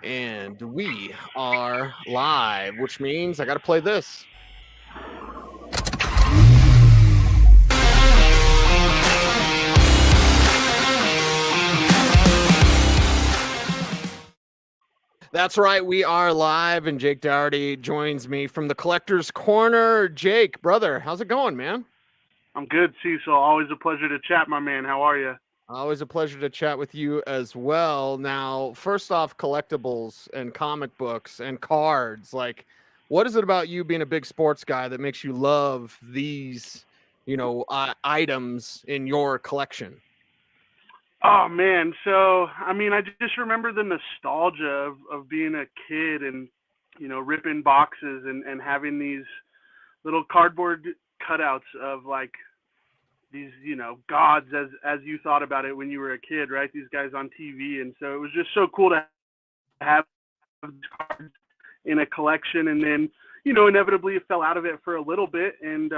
And we are live, which means I got to play this. That's right, we are live, and Jake Dougherty joins me from the Collector's Corner. Jake, brother, how's it going, man? I'm good, Cecil. Always a pleasure to chat, my man. How are you? Always a pleasure to chat with you as well. Now, first off, collectibles and comic books and cards. Like, what is it about you being a big sports guy that makes you love these, items in your collection? Oh man, so I just remember the nostalgia of being a kid and ripping boxes and having these little cardboard cutouts of like these gods as you thought about it when you were a kid, right? These guys on TV, and so it was just so cool to have these cards in a collection, and then inevitably it fell out of it for a little bit, and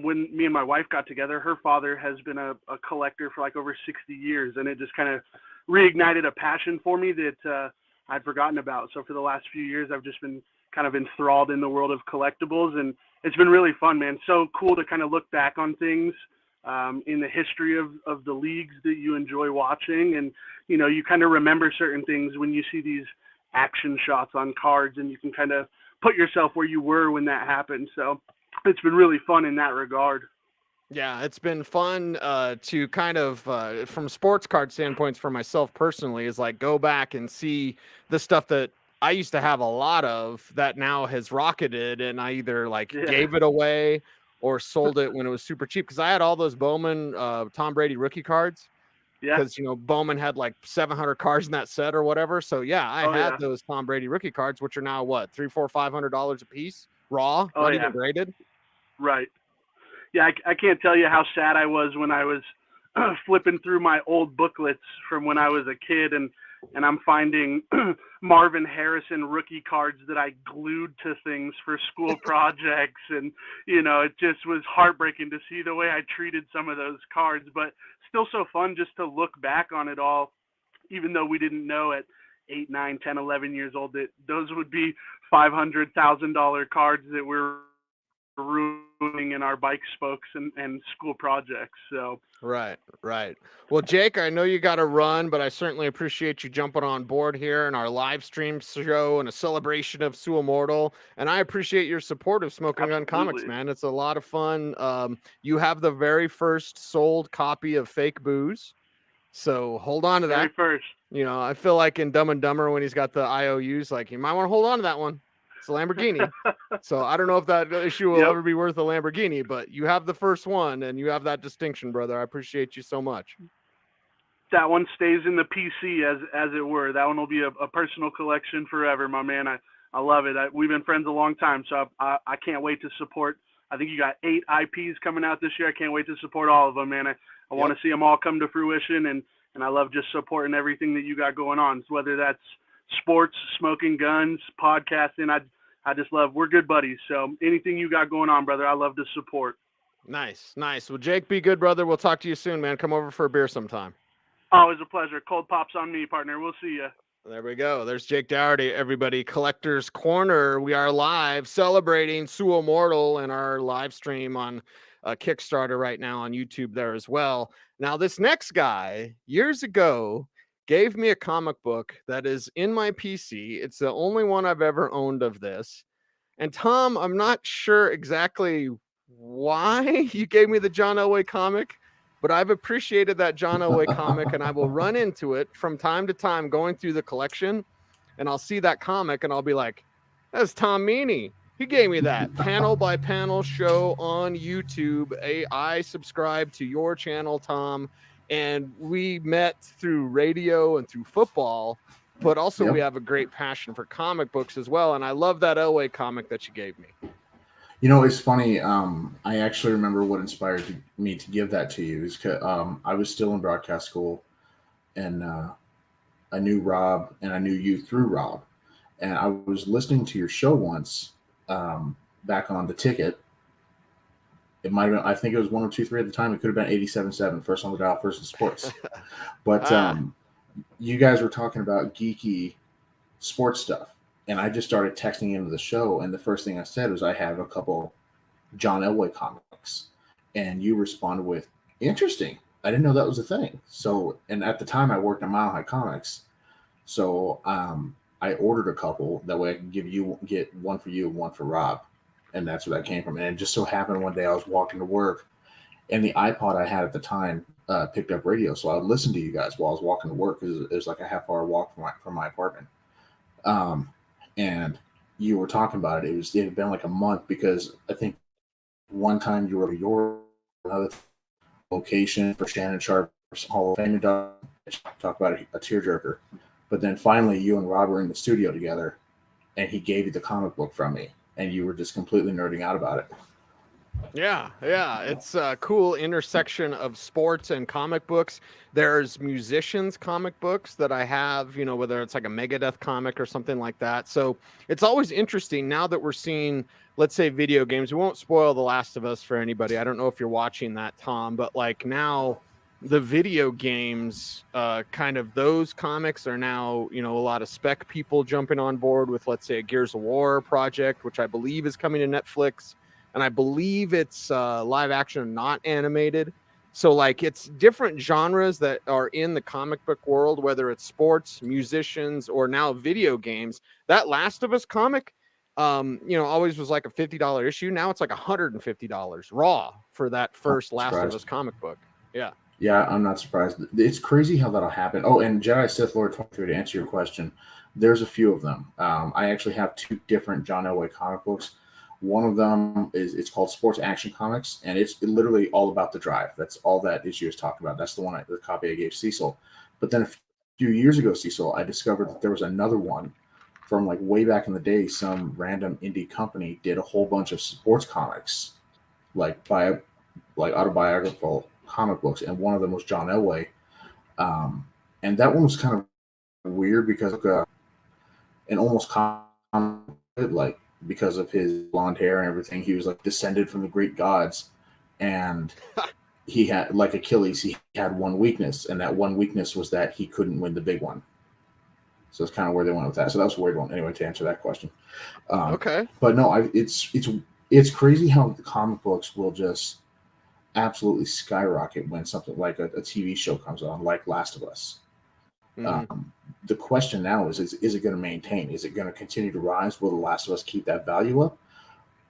when me and my wife got together, her father has been a collector for like over 60 years, and it just kind of reignited a passion for me that I'd forgotten about. So for the last few years, I've just been kind of enthralled in the world of collectibles, and it's been really fun, man. So cool to kind of look back on things in the history of the leagues that you enjoy watching, and you kind of remember certain things when you see these action shots on cards, and you can kind of put yourself where you were when that happened. So it's been really fun in that regard. Yeah, it's been fun to kind of, from sports card standpoints for myself personally, is like go back and see the stuff that I used to have a lot of that now has rocketed, and I either like Yeah. gave it away or sold it when it was super cheap because I had all those Bowman Tom Brady rookie cards Yeah. because Bowman had like 700 cards in that set or whatever. So yeah, I Oh had yeah. those Tom Brady rookie cards, which are now what, three, four, $500 a piece, raw, Oh not yeah. even graded. Right. Yeah. I can't tell you how sad I was when I was flipping through my old booklets from when I was a kid, and I'm finding Marvin Harrison rookie cards that I glued to things for school projects, and it just was heartbreaking to see the way I treated some of those cards, but still so fun just to look back on it all, even though we didn't know at 8, 9, 10, 11 years old that those would be $500,000 cards that we're ruining in our bike spokes and school projects. So Right, right. Well, Jake, I know you got to run, but I certainly appreciate you jumping on board here in our live stream show and a celebration of Suimmortal. And I appreciate your support of Smoking Gun Comics, absolutely. man. It's a lot of fun. You have the very first sold copy of Fake Booze, so hold on to Very that. first. I feel like in Dumb and Dumber when he's got the IOUs, like you might want to hold on to that one. It's a Lamborghini. So I don't know if that issue will Yep. ever be worth a Lamborghini, but you have the first one and you have that distinction, brother. I appreciate you so much. That one stays in the PC as it were. That one will be a personal collection forever, my man. I love it. We've been friends a long time, so I can't wait to support. I think you got 8 IPs coming out this year. I can't wait to support all of them, man. I want Yep. to see them all come to fruition, and I love just supporting everything that you got going on. So whether that's sports, smoking guns, podcasting, I just love. We're good buddies. So anything you got going on, brother, I love to support. Nice, nice. Well, Jake, be good, brother. We'll talk to you soon, man. Come over for a beer sometime. Always a pleasure. Cold pops on me, partner. We'll see you. There we go. There's Jake Dougherty, everybody. Collector's Corner. We are live celebrating Suimmortal in our live stream on Kickstarter right now on YouTube there as well. Now, this next guy, years ago, gave me a comic book that is in my PC. It's the only one I've ever owned of this. And Tom, I'm not sure exactly why you gave me the John Elway comic, but I've appreciated that John Elway comic, and I will run into it from time to time going through the collection, and I'll see that comic, and I'll be like, "That's Tom Meany. He gave me that panel by panel show on YouTube. I subscribe to your channel, Tom, and we met through radio and through football." But also, we Yep. have a great passion for comic books as well. And I love that Elway comic that you gave me. It's funny. I actually remember what inspired me to give that to you. Is I was still in broadcast school, and I knew Rob, and I knew you through Rob. And I was listening to your show once, back on the ticket. It might have been, I think it was 102.3 at the time. It could have been 87.7, first on the dial, first in sports. But Ah, you guys were talking about geeky sports stuff, and I just started texting into the show, and the first thing I said was I have a couple John Elway comics, and you responded with, interesting, I didn't know that was a thing. So, and at the time I worked at Mile High Comics, so I ordered a couple, that way I can get one for you and one for Rob, and that's where that came from. And it just so happened one day I was walking to work, and the iPod I had at the time picked up radio, so I would listen to you guys while I was walking to work, because it was like a half-hour walk from my apartment. And you were talking about it. It had been like a month, because I think one time you were at your another location for Shannon Sharp's Hall of Fame, talk about a tearjerker. But then finally, you and Rob were in the studio together, and he gave you the comic book from me, and you were just completely nerding out about it. Yeah, it's a cool intersection of sports and comic books. There's musicians comic books that I have, whether it's like a Megadeth comic or something like that. So it's always interesting now that we're seeing, let's say, video games. We won't spoil The Last of Us for anybody. I don't know if you're watching that, Tom, but like now the video games, kind of those comics are now, a lot of spec people jumping on board with, let's say, a Gears of War project, which I believe is coming to Netflix. And I believe it's live action, not animated. So like it's different genres that are in the comic book world, whether it's sports, musicians, or now video games. That Last of Us comic, always was like a $50 issue. Now it's like $150 raw for that first Last of Us comic book. Yeah. Yeah, I'm not surprised. It's crazy how that'll happen. Oh, and Jedi Sith Lord 23, to answer your question, there's a few of them. I actually have 2 different John Elway comic books. One of them it's called Sports Action Comics, and it's literally all about the drive. That's all that issue is talking about. That's the copy I gave Cecil. But then a few years ago, Cecil, I discovered that there was another one from like way back in the day. Some random indie company did a whole bunch of sports comics, like autobiographical comic books, and one of them was John Elway. And that one was kind of weird because of an almost like, because of his blonde hair and everything, he was like descended from the Greek gods, and he had, like Achilles, he had one weakness, and that one weakness was that he couldn't win the big one. So it's kind of where they went with that. So that was a weird one. Anyway, to answer that question. Okay. But no, it's crazy how the comic books will just absolutely skyrocket when something like a TV show comes on, like Last of Us. Mm-hmm. The question now is it going to maintain? Is it going to continue to rise? Will The Last of Us keep that value up?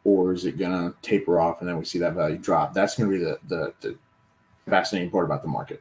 Or is it going to taper off and then we see that value drop? That's going to be the fascinating part about the market.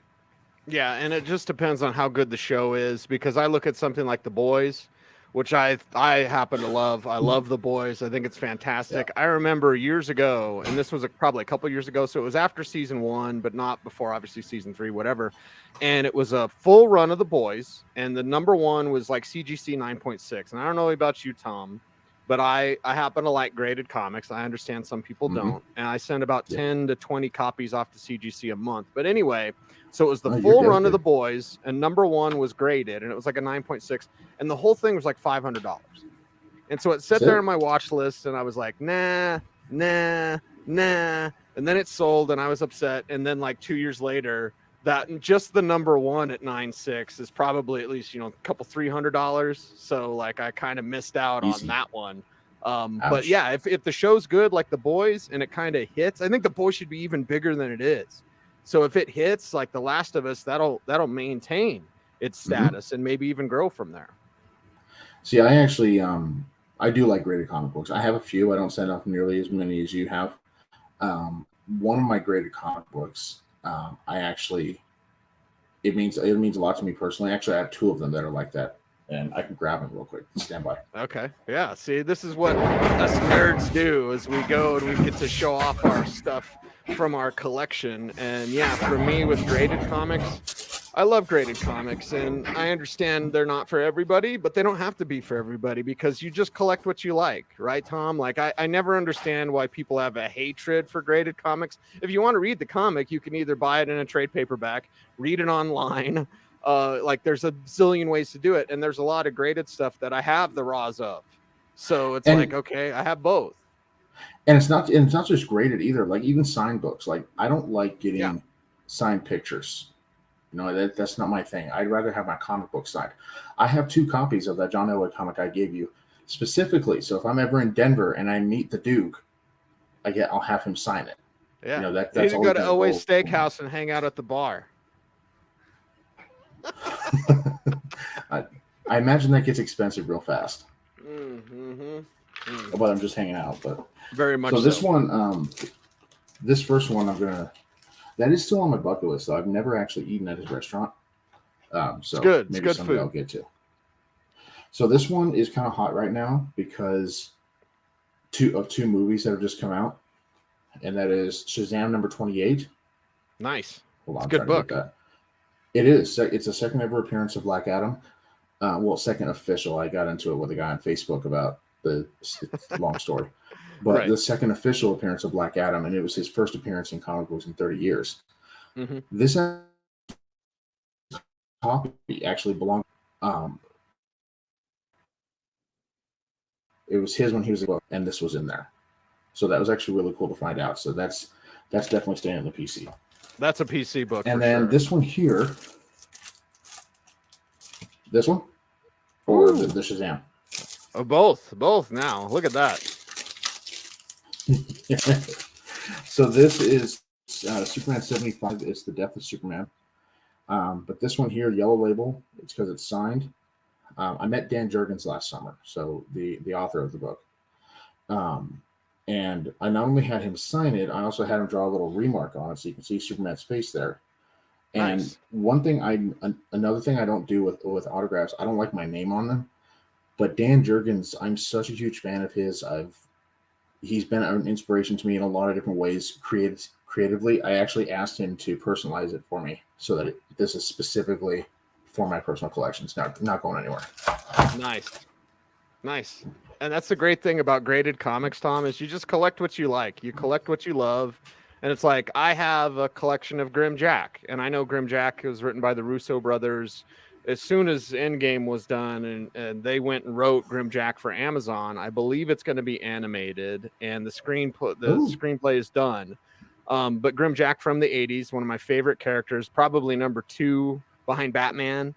Yeah, and it just depends on how good the show is, because I look at something like The Boys, which I happen to love. I love The Boys. I think it's fantastic. Yeah. I remember years ago, and this was probably a couple years ago, so it was after season 1, but not before, obviously, season 3, whatever. And it was a full run of The Boys, and the number 1 was like CGC 9.6. And I don't know about you, Tom, but I happen to like graded comics. I understand some people don't. And I send about 10 to 20 copies off to CGC a month. But anyway, so it was the full run of The Boys, and number 1 was graded, and it was like a 9.6, and the whole thing was like $500. And so it sat there on my watch list, and I was like, nah. And then it sold, and I was upset. And then like 2 years later, that just the number 1 at 9.6 is probably at least, a couple $300. So like I kind of missed out on that one. But yeah, if the show's good, like The Boys, and it kind of hits, I think The Boys should be even bigger than it is. So if it hits like The Last of Us, that'll maintain its status and maybe even grow from there. See, I actually I do like graded comic books. I have a few. I don't send off nearly as many as you have. One of my graded comic books, it means a lot to me personally. Actually, I have 2 of them that are like that, and I can grab them real quick. Stand by. Okay. Yeah. See, this is what us nerds do, as we go and we get to show off our stuff from our collection. And yeah, for me with graded comics, I love graded comics, and I understand they're not for everybody, but they don't have to be for everybody, because you just collect what you like, right, Tom? Like I never understand why people have a hatred for graded comics. If you want to read the comic, you can either buy it in a trade paperback, read it online. Like there's a zillion ways to do it, and there's a lot of graded stuff that I have the raws of. So it's like, okay, I have both. And it's not just graded either. Like even signed books. Like I don't like getting signed pictures. You know, that's not my thing. I'd rather have my comic book signed. I have 2 copies of that John Elway comic I gave you specifically. So if I'm ever in Denver and I meet the Duke, I'll have him sign it. Yeah. You know, You need that's to always go to been a Elway's goal. Steakhouse and hang out at the bar. I imagine that gets expensive real fast. Mm-hmm. But I'm just hanging out. But very much so. This one, this first one, that is still on my bucket list. Though I've never actually eaten at his restaurant. So it's good. Maybe it's good someday food. I'll get to. So this one is kind of hot right now because two movies that have just come out, and that is Shazam number 28. Nice. Hold on, it's a good book. That. It is. It's a second ever appearance of Black Adam. Well, second official. I got into it with a guy on Facebook about the long story. But right. The second official appearance of Black Adam, and it was his first appearance in comic books in 30 years. Mm-hmm. This copy actually belonged. It was his when he was a book, and this was in there. So that was actually really cool to find out. So that's definitely staying in the PC. That's a PC book. And for then sure. This one here, this one, or the Shazam. Oh, both now. Look at that. So this is Superman 75. It's the death of Superman. But this one here, yellow label, it's because it's signed. I met Dan Jurgens last summer, so the author of the book. And I not only had him sign it, I also had him draw a little remark on it so you can see Superman's face there. And nice. Another thing I don't do with autographs, I don't like my name on them. But Dan Jurgens, I'm such a huge fan of his. He's been an inspiration to me in a lot of different ways creatively. I actually asked him to personalize it for me so that this is specifically for my personal collections, not going anywhere. Nice. And that's the great thing about graded comics, Tom, is you just collect what you like. You collect what you love. And it's like, I have a collection of Grim Jack, and I know Grim Jack was written by the Russo brothers. As soon as Endgame was done and they went and wrote Grim Jack for Amazon, I believe it's going to be animated, and the screenplay is done. But Grim Jack from the 80s, one of my favorite characters, probably number 2 behind Batman.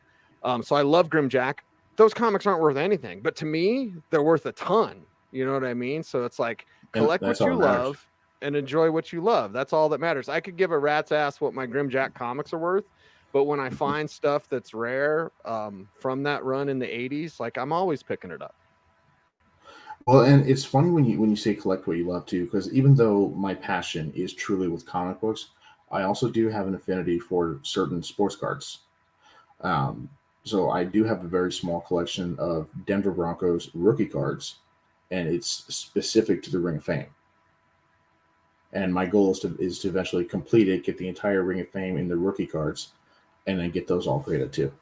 So I love Grim Jack. Those comics aren't worth anything, but to me, they're worth a ton. You know what I mean? So it's like, collect what you love and enjoy what you love. That's all that matters. I could give a rat's ass what my Grim Jack comics are worth, but when I find stuff that's rare from that run in the 80s, like, I'm always picking it up. Well, and it's funny when you say collect what you love too, because even though my passion is truly with comic books, I also do have an affinity for certain sports cards. So I do have a very small collection of Denver Broncos rookie cards, and it's specific to the Ring of Fame. And my goal is to eventually complete it, get the entire Ring of Fame in the rookie cards, and then get those all graded too.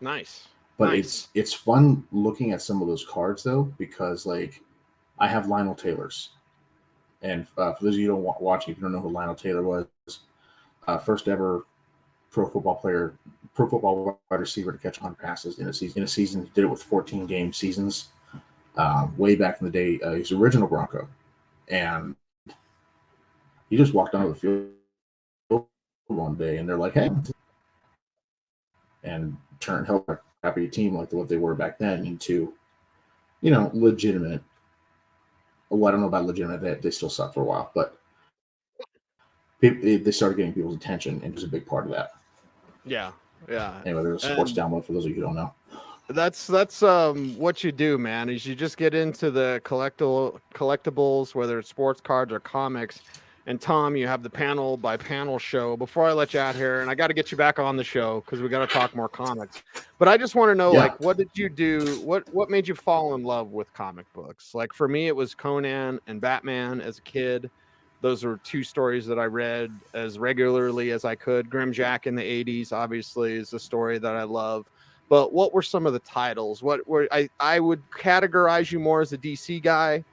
Nice. But it's fun looking at some of those cards though, because like I have Lionel Taylor's, and for those of you who don't watch, if you don't know who Lionel Taylor was, first ever pro football wide receiver to catch 100 passes in a season. He did it with 14-game seasons way back in the day. He's the original Bronco, and he just walked onto the field one day, and they're like, "Hey," and help a crappy team like what they were back then into, legitimate. Well, I don't know about legitimate. They still suck for a while, but they started getting people's attention, and it was a big part of that. Yeah. Anyway, there's a sports download for those of you who don't know. That's what you do, man, is you just get into the collectibles, whether it's sports cards or comics. And Tom, you have the panel by panel show. Before I let you out here, and I got to get you back on the show because we got to talk more comics. But I just want to know, like, what did you do? What made you fall in love with comic books? Like, for me, it was Conan and Batman as a kid. Those were 2 stories that I read as regularly as I could. Grim Jack in the 80s, obviously, is a story that I love. But what were some of the titles? I would categorize you more as a DC guy,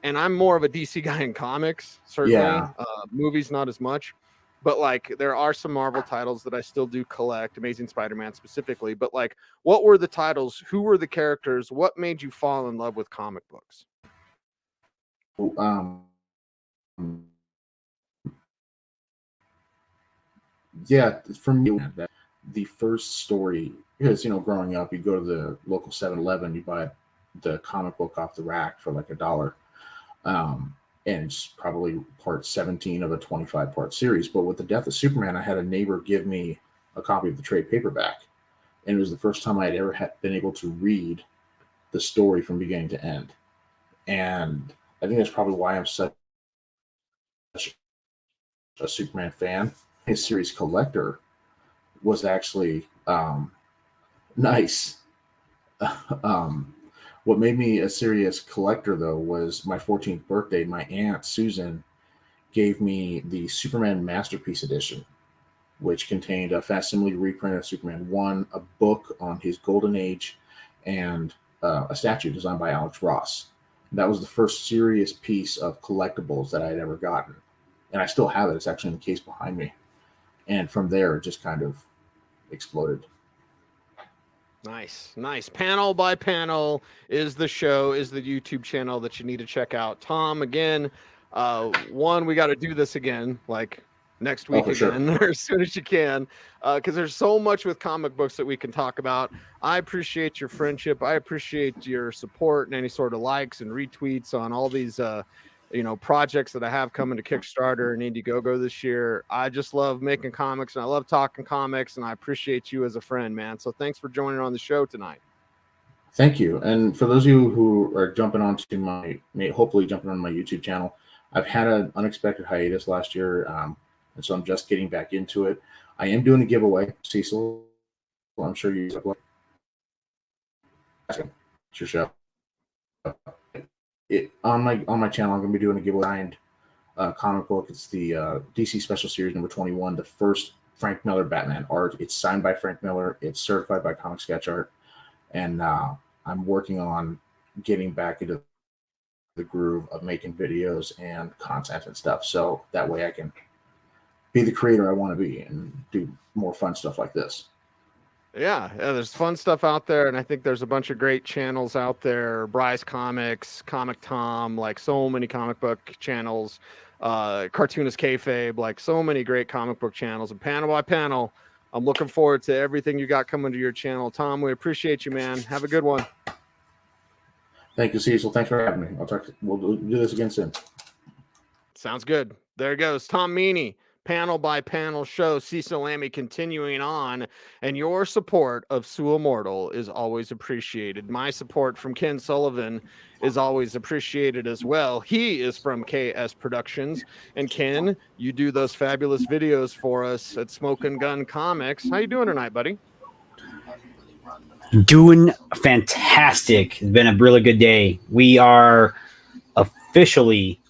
and I'm more of a DC guy in comics, certainly. Yeah. Movies, not as much. But, like, there are some Marvel titles that I still do collect, Amazing Spider-Man specifically. But, like, what were the titles? Who were the characters? What made you fall in love with comic books? Yeah, for me, the first story, because growing up, you go to the local 7-Eleven, you buy the comic book off the rack for like $1. And it's probably part 17 of a 25-part series. But with the death of Superman, I had a neighbor give me a copy of the trade paperback, and it was the first time I had ever been able to read the story from beginning to end. And I think that's probably why I'm such a Superman fan. His series collector was actually nice. What made me a serious collector, though, was my 14th birthday. My aunt, Susan, gave me the Superman Masterpiece Edition, which contained a facsimile reprint of Superman 1, a book on his golden age, and a statue designed by Alex Ross. That was the first serious piece of collectibles that I had ever gotten. And I still have it. It's actually in the case behind me. And from there, it just kind of exploded. Nice. Panel by Panel is the show, is the YouTube channel that you need to check out. Tom, again, we got to do this again, like next week again, or as soon as you can, because there's so much with comic books that we can talk about. I appreciate your friendship. I appreciate your support and any sort of likes and retweets on all these projects that I have coming to Kickstarter and Indiegogo this year. I just love making comics, and I love talking comics, and I appreciate you as a friend, man. So thanks for joining on the show tonight. Thank you. And for those of you who are hopefully jumping on my YouTube channel, I've had an unexpected hiatus last year, and so I'm just getting back into it. I am doing a giveaway, Cecil. Well, I'm sure you it's your show. On my channel, I'm going to be doing a giveaway signed comic book. It's the DC Special Series number 21, the first Frank Miller Batman art. It's signed by Frank Miller. It's certified by Comic Sketch Art, and I'm working on getting back into the groove of making videos and content and stuff, so that way I can be the creator I want to be and do more fun stuff like this. Yeah, there's fun stuff out there, and I think there's a bunch of great channels out there. Bryce Comics, Comic Tom, like so many comic book channels, Cartoonist Kayfabe, like so many great comic book channels. And Panel by Panel, I'm looking forward to everything you got coming to your channel. Tom, we appreciate you, man. Have a good one. Thank you, Cecil. Thanks for having me. We'll do this again soon. Sounds good. There goes Tom Meany. Panel by Panel show, Cecil Lammey continuing on, and your support of Suimmortal is always appreciated. My support from Ken Sullivan is always appreciated as well. He is from KS Productions, and Ken, you do those fabulous videos for us at Smokin Gun Comics. How you doing tonight, buddy? Doing fantastic. It's been a really good day. We are officially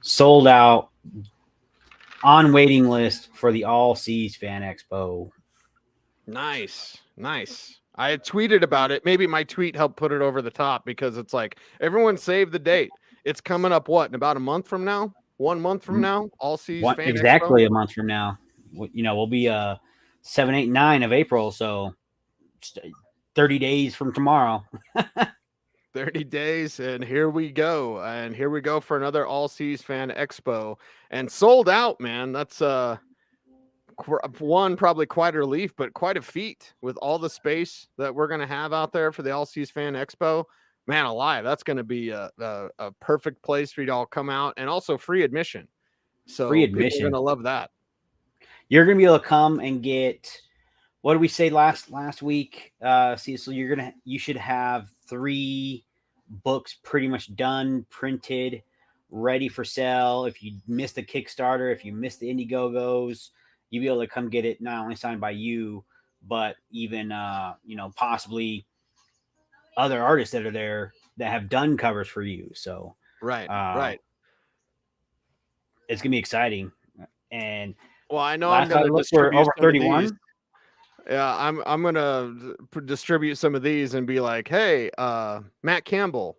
sold out, on waiting list for the All Seas Fan Expo. Nice. I had tweeted about it. Maybe my tweet helped put it over the top, because it's like, everyone save the date. It's coming up, in about a month from now? 1 month from now? All Seas Fan exactly Expo? A month from now. We'll be 7, 8, 9 of April, so 30 days from tomorrow. 30 days, and here we go. And here we go for another All Seas Fan Expo. And sold out, man. That's probably quite a relief, but quite a feat with all the space that we're going to have out there for the All Seas Fan Expo. Man alive, that's going to be a perfect place for you to all come out, and also free admission. So free admission. People are going to love that. You're going to be able to come and get, what did we say last week, Cecil? You should have 3 books pretty much done, printed, ready for sale. If you missed the Kickstarter, if you missed the Indiegogos, you'll be able to come get it not only signed by you, but even possibly other artists that are there that have done covers for you. So right. It's gonna be exciting. And well, I know I'm gonna look for over 31. Yeah, I'm gonna distribute some of these and be like, hey, Matt Campbell,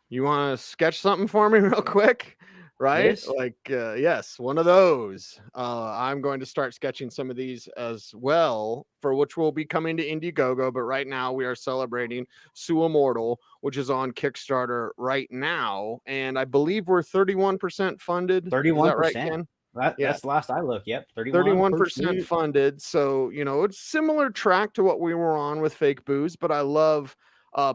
you want to sketch something for me real quick? Right? Yes. Yes, one of those. I'm going to start sketching some of these as well, for which will be coming to Indiegogo. But right now we are celebrating Suimmortal, which is on Kickstarter right now. And I believe we're 31% funded. 31%. Is that right, Ken? That's the last I looked. Yep, 31% funded. So, it's similar track to what we were on with Fake Booze, but I love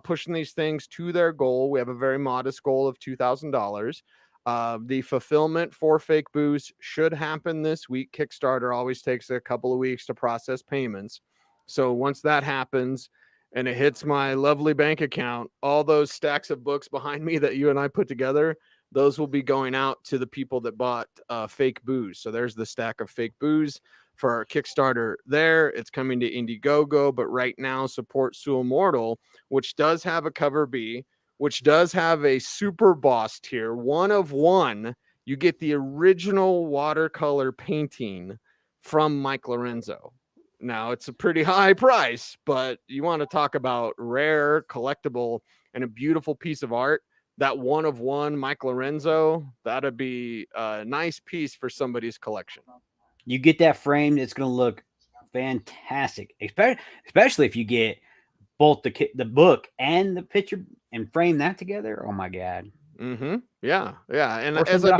pushing these things to their goal. We have a very modest goal of $2,000. The fulfillment for Fake Booze should happen this week. Kickstarter always takes a couple of weeks to process payments. So once that happens and it hits my lovely bank account, all those stacks of books behind me that you and I put together, those will be going out to the people that bought Fake Booze. So there's the stack of Fake Booze for our Kickstarter there. It's coming to Indiegogo, but right now support Suimmortal, which does have a cover B, which does have a super boss tier, 1 of 1. You get the original watercolor painting from Mike Lorenzo. Now, it's a pretty high price, but you want to talk about rare, collectible, and a beautiful piece of art. That 1 of 1 Mike Lorenzo, that'd be a nice piece for somebody's collection. You get that framed, it's going to look fantastic, especially if you get both the book and the picture and frame that together. Oh my God. Mm-hmm. Yeah. And as I've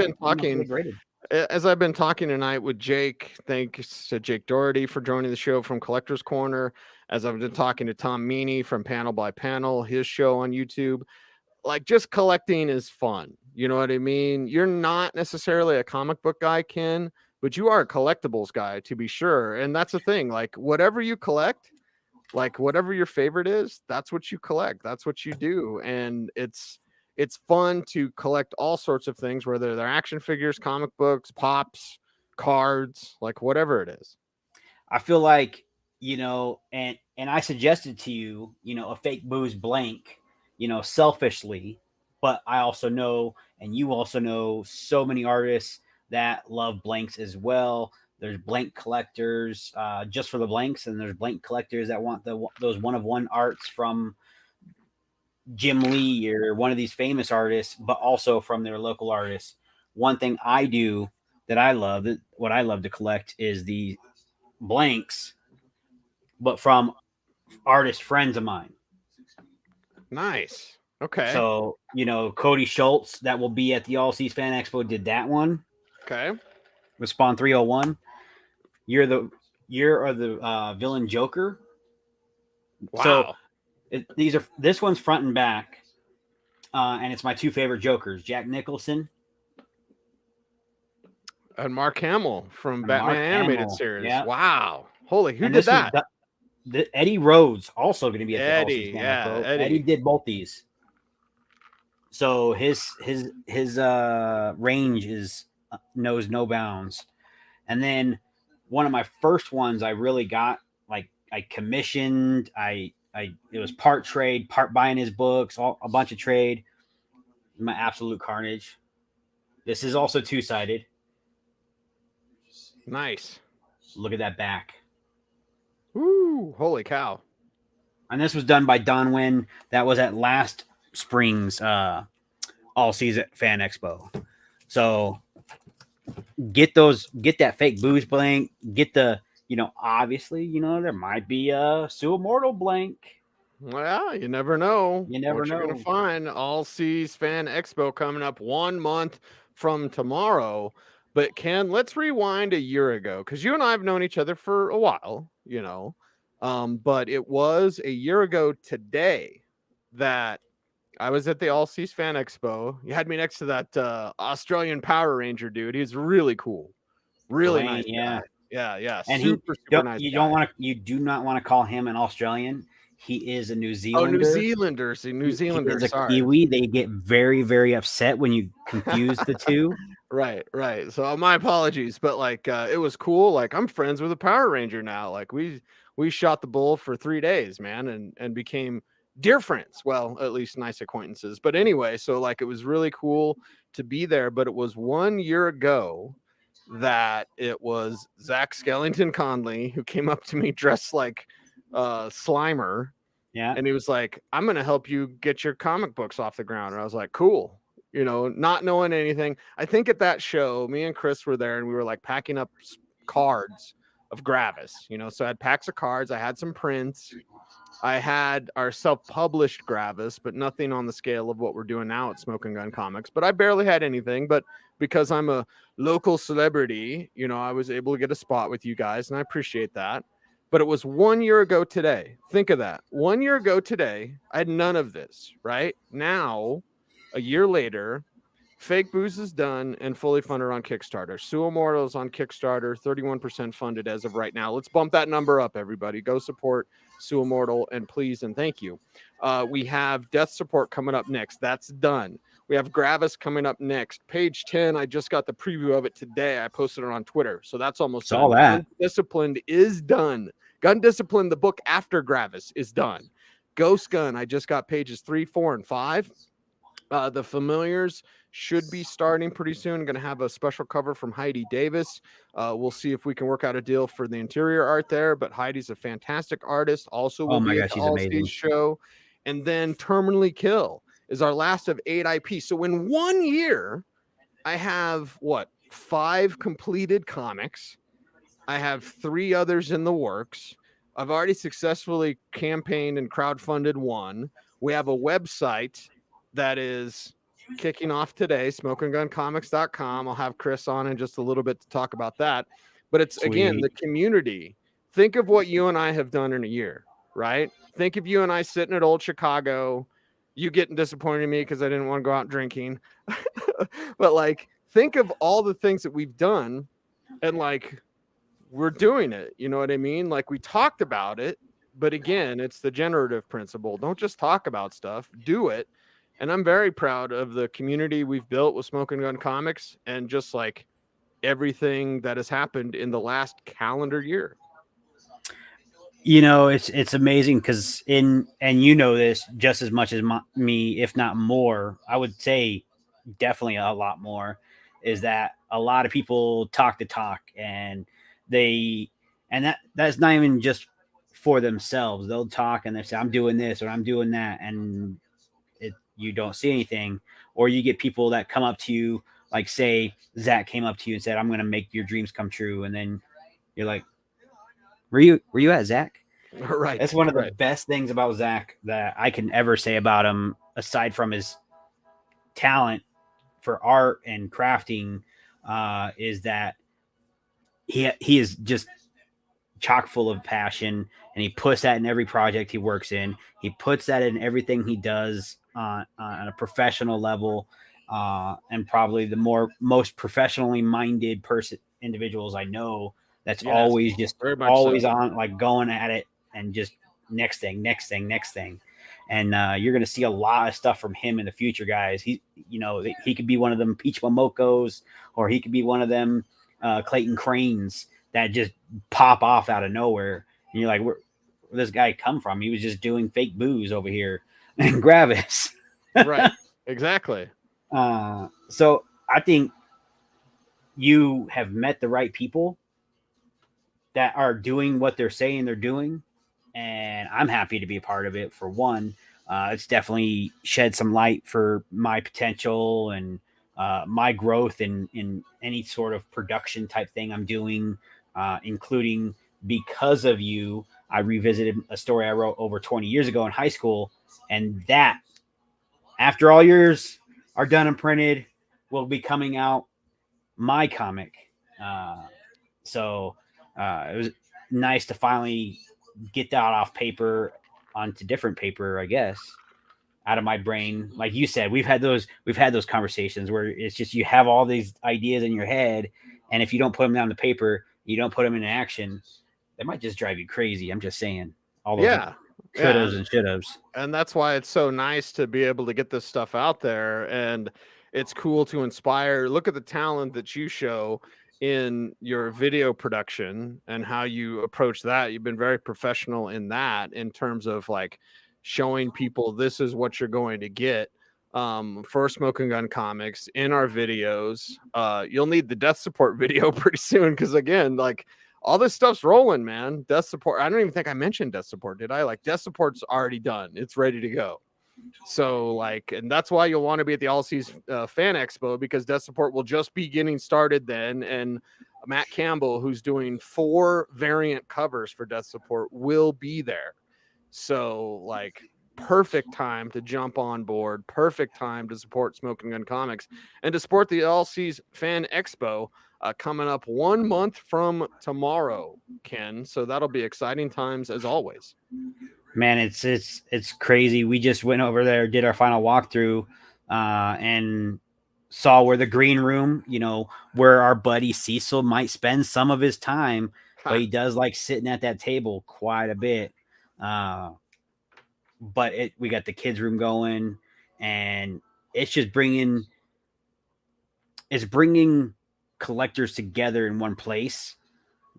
been talking tonight with Jake, thanks to Jake Doherty for joining the show from Collector's Corner. As I've been talking to Tom Meany from Panel by Panel, his show on YouTube. Like, just collecting is fun. You know what I mean? You're not necessarily a comic book guy, Ken, but you are a collectibles guy, to be sure. And that's the thing. Like, whatever you collect, like whatever your favorite is, that's what you collect. That's what you do. And it's fun to collect all sorts of things, whether they're action figures, comic books, pops, cards, like whatever it is. I feel like, and I suggested to you, a Fake Booze blank, selfishly, but I also know, and you also know, so many artists that love blanks as well. There's blank collectors just for the blanks, and there's blank collectors that want those 1 of 1 arts from Jim Lee or one of these famous artists, but also from their local artists. One thing I do that I love, what I love to collect, is the blanks, but from artist friends of mine. Nice. Okay. So, Cody Schultz, that will be at the All Seas Fan Expo, did that one. Okay. With Spawn 301. You're the villain Joker. Wow. So this one's front and back. And it's my 2 favorite Jokers, Jack Nicholson and Mark Hamill from Batman Animated Series. Yeah. Wow. Holy, who did that? Eddie Rhodes, also going to be at the Eddie. Yeah, Eddie did both these. So his range knows no bounds. And then one of my first ones I really got, like, I commissioned, it was part trade, part buying his books, a bunch of trade. My absolute carnage. This is also 2-sided. Nice. Look at that back. Woo, holy cow. And this was done by Don Wynn. That was at last spring's All Season Fan Expo. So get that Fake Booze blank, get the, obviously, there might be a Suimmortal blank. Well, you never know. You never know. You're going to find All Seas Fan Expo coming up 1 month from tomorrow. But Ken, let's rewind a year ago, because you and I have known each other for a while, but it was a year ago today that I was at the All Seas Fan Expo. You had me next to that Australian Power Ranger dude. He's really cool. Really nice guy. Yeah. And super nice guy. You do not want to call him an Australian. He is a New Zealander. Oh, New Zealander. See, New Zealander. He is a Kiwi. They get very, very upset when you confuse the two. Right. So my apologies, but it was cool. Like, I'm friends with a Power Ranger now. Like, we shot the bull for 3 days, man, and became dear friends. Well, at least nice acquaintances. But anyway, so it was really cool to be there. But it was 1 year ago that it was Zach Skellington Conley who came up to me dressed like Slimer. Yeah. And he was like, I'm going to help you get your comic books off the ground. And I was like, cool. Not knowing anything. I think at that show, me and Chris were there and we were packing up cards of Gravis, so I had packs of cards, I had some prints, I had our self-published Gravis, but nothing on the scale of what we're doing now at Smokin' Gun Comics. But I barely had anything. But because I'm a local celebrity, I was able to get a spot with you guys, and I appreciate that. But it was 1 year ago today. Think of that. 1 year ago today, I had none of this, right? Now, a year later, Fake Booze is done and fully funded on Kickstarter. Suimmortal is on Kickstarter, 31% funded as of right now. Let's bump that number up, everybody. Go support Suimmortal, and please and thank you. We have Death Support coming up next. That's done. We have Gravis coming up next. Page 10, I just got the preview of it today. I posted it on Twitter, so that's almost done. All that. Gun Disciplined is done. Gun Discipline, the book after Gravis, is done. Ghost Gun, I just got pages 3, 4, and 5. The Familiars should be starting pretty soon. Going to have a special cover from Heidi Davis. We'll see if we can work out a deal for the interior art there. But Heidi's a fantastic artist. Also, will be at the All Seas show. And then Terminally Kill is our last of 8 IP. So in 1 year, I have 5 completed comics. I have 3 others in the works. I've already successfully campaigned and crowdfunded 1. We have a website that is kicking off today, smokingguncomics.com. I'll have Chris on in just a little bit to talk about that. But it's, again, the community. Think of what you and I have done in a year, right? Think of you and I sitting at Old Chicago, you getting disappointed in me because I didn't want to go out drinking. But, think of all the things that we've done, and, we're doing it. You know what I mean? We talked about it, but, again, it's the generative principle. Don't just talk about stuff. Do it. And I'm very proud of the community we've built with Smokin' Gun Comics, and just everything that has happened in the last calendar year. It's amazing because and this just as much as me, if not more, I would say definitely a lot more, is that a lot of people talk the talk, and that's not even just for themselves. They'll talk and they say, I'm doing this or I'm doing that. And you don't see anything, or you get people that come up to you, say Zach came up to you and said, I'm going to make your dreams come true. And then you're like, were you at Zach? Right. That's one of the best things about Zach that I can ever say about him, aside from his talent for art and crafting, is that he is just chock full of passion, and he puts that in every project he works in. He puts that in everything he does on a professional level, and probably the most professionally minded individuals I know. That's always on, going at it, and just next thing. And you're going to see a lot of stuff from him in the future, guys. He could be one of them Peach Momokos, or he could be one of them Clayton Cranes that just pop off out of nowhere. And you're like, where'd this guy come from? He was just doing Fake Booze over here and Gravis. Right. Exactly. So I think you have met the right people that are doing what they're saying they're doing. And I'm happy to be a part of it. For one, it's definitely shed some light for my potential and my growth in any sort of production type thing I'm doing, including because of you. I revisited a story I wrote over 20 years ago in high school, and that, after all yours are done and printed, will be coming out my comic. So it was nice to finally get that off paper onto different paper, I guess, out of my brain. Like you said, we've had those conversations where it's just, you have all these ideas in your head, and if you don't put them down to paper, you don't put them into action, they might just drive you crazy. I'm just saying, all those couldas and shouldas. And that's why it's so nice to be able to get this stuff out there, and it's cool to inspire. Look at the talent that you show in your video production and how you approach that. You've been very professional in that, in terms of showing people this is what you're going to get for Smokin' Gun Comics in our videos. You'll need the Death Support video pretty soon, because again, all this stuff's rolling, man. Death Support, I don't even think I mentioned Death Support, did I? Death Support's already done. It's ready to go. So and that's why you'll want to be at the All Seas Fan Expo, because Death Support will just be getting started then. And Matt Campbell, who's doing 4 variant covers for Death Support, will be there. So, like, perfect time to jump on board, perfect time to support Smokin' Gun Comics and to support the LC's Fan Expo coming up 1 month from tomorrow, Ken. So that'll be exciting times as always. Man, it's crazy. We just went over there, did our final walkthrough, and saw where the green room, where our buddy Cecil might spend some of his time, but he does like sitting at that table quite a bit. But we got the kids room going, and it's just bringing collectors together in one place,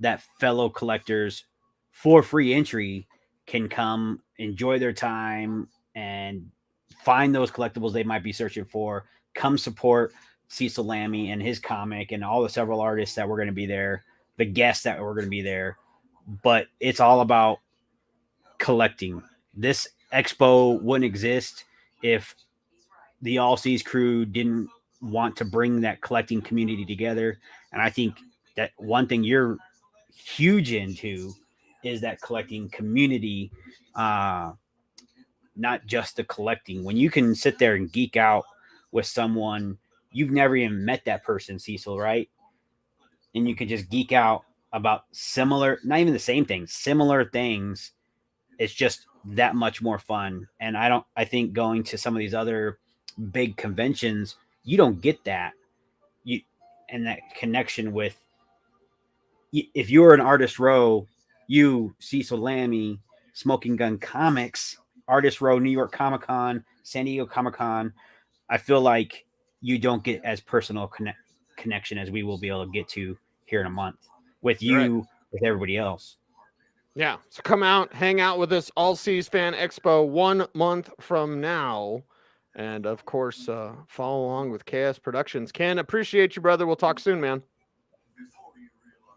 that fellow collectors for free entry can come enjoy their time and find those collectibles they might be searching for, come support Cecil Lammey and his comic and all the several artists that were going to be there, the guests that were going to be there. But it's all about collecting. This expo wouldn't exist if the All Seas crew didn't want to bring that collecting community together. And I think that one thing you're huge into is that collecting community, not just the collecting. When you can sit there and geek out with someone, you've never even met that person, Cecil, right? And you can just geek out about similar, not even the same things, similar things. It's just that much more fun. And I think going to some of these other big conventions, you don't get that. And that connection with, if you're an Artist Row, you, Cecil Lammey, Smokin' Gun Comics, Artist Row, New York Comic Con, San Diego Comic Con, I feel like you don't get as personal connection as we will be able to get to here in a month with you, right, with everybody else. Yeah. So come out, hang out with us, All Seas Fan Expo 1 month from now. And of course, follow along with KS Productions. Ken, appreciate you, brother. We'll talk soon, man.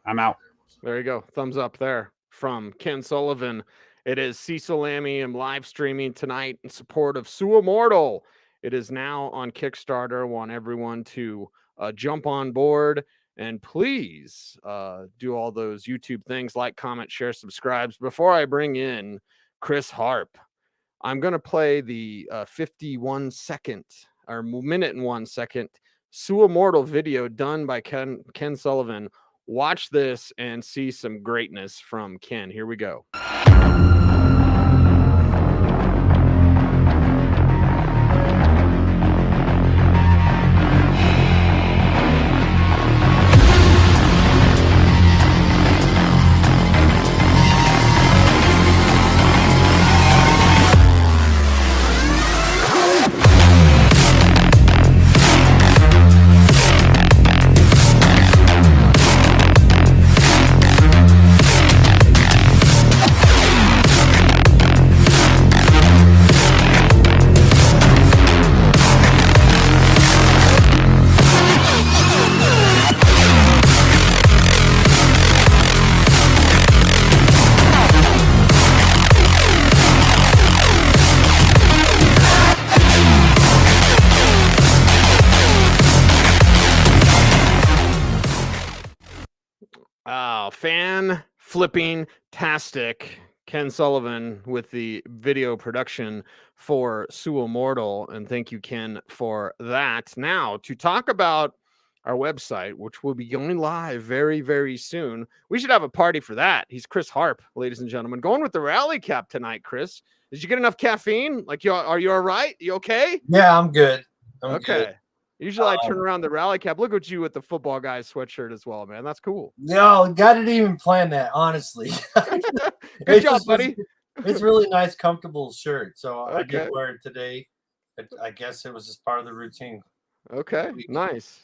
I'm out. There you go. Thumbs up there from Ken Sullivan. It is Cecil Lammey. I'm live streaming tonight in support of Suimmortal. It is now on Kickstarter. I want everyone to jump on board and please do all those YouTube things, like, comment, share, subscribes. Before I bring in Chris Harp, I'm going to play the 51 second or minute and 1 second Suimmortal video done by Ken Sullivan. Watch this and see some greatness from Ken. Here we go. Fan flipping tastic. Ken Sullivan with the video production for Suimmortal, and thank you, Ken, for that. Now, to talk about our website, which will be going live very, very soon. We should have a party for that. He's Chris Harp, ladies and gentlemen. Going with the rally cap tonight, Chris. Did you get enough caffeine? Like, are you all right? You okay? Yeah, I'm good. I'm good. Usually I turn around the rally cap. Look at you with the football guys sweatshirt as well, man. That's cool. No, didn't even plan that, honestly. Good job, buddy. It's really nice, comfortable shirt. So I did wear it today. I guess it was just part of the routine. Okay, nice.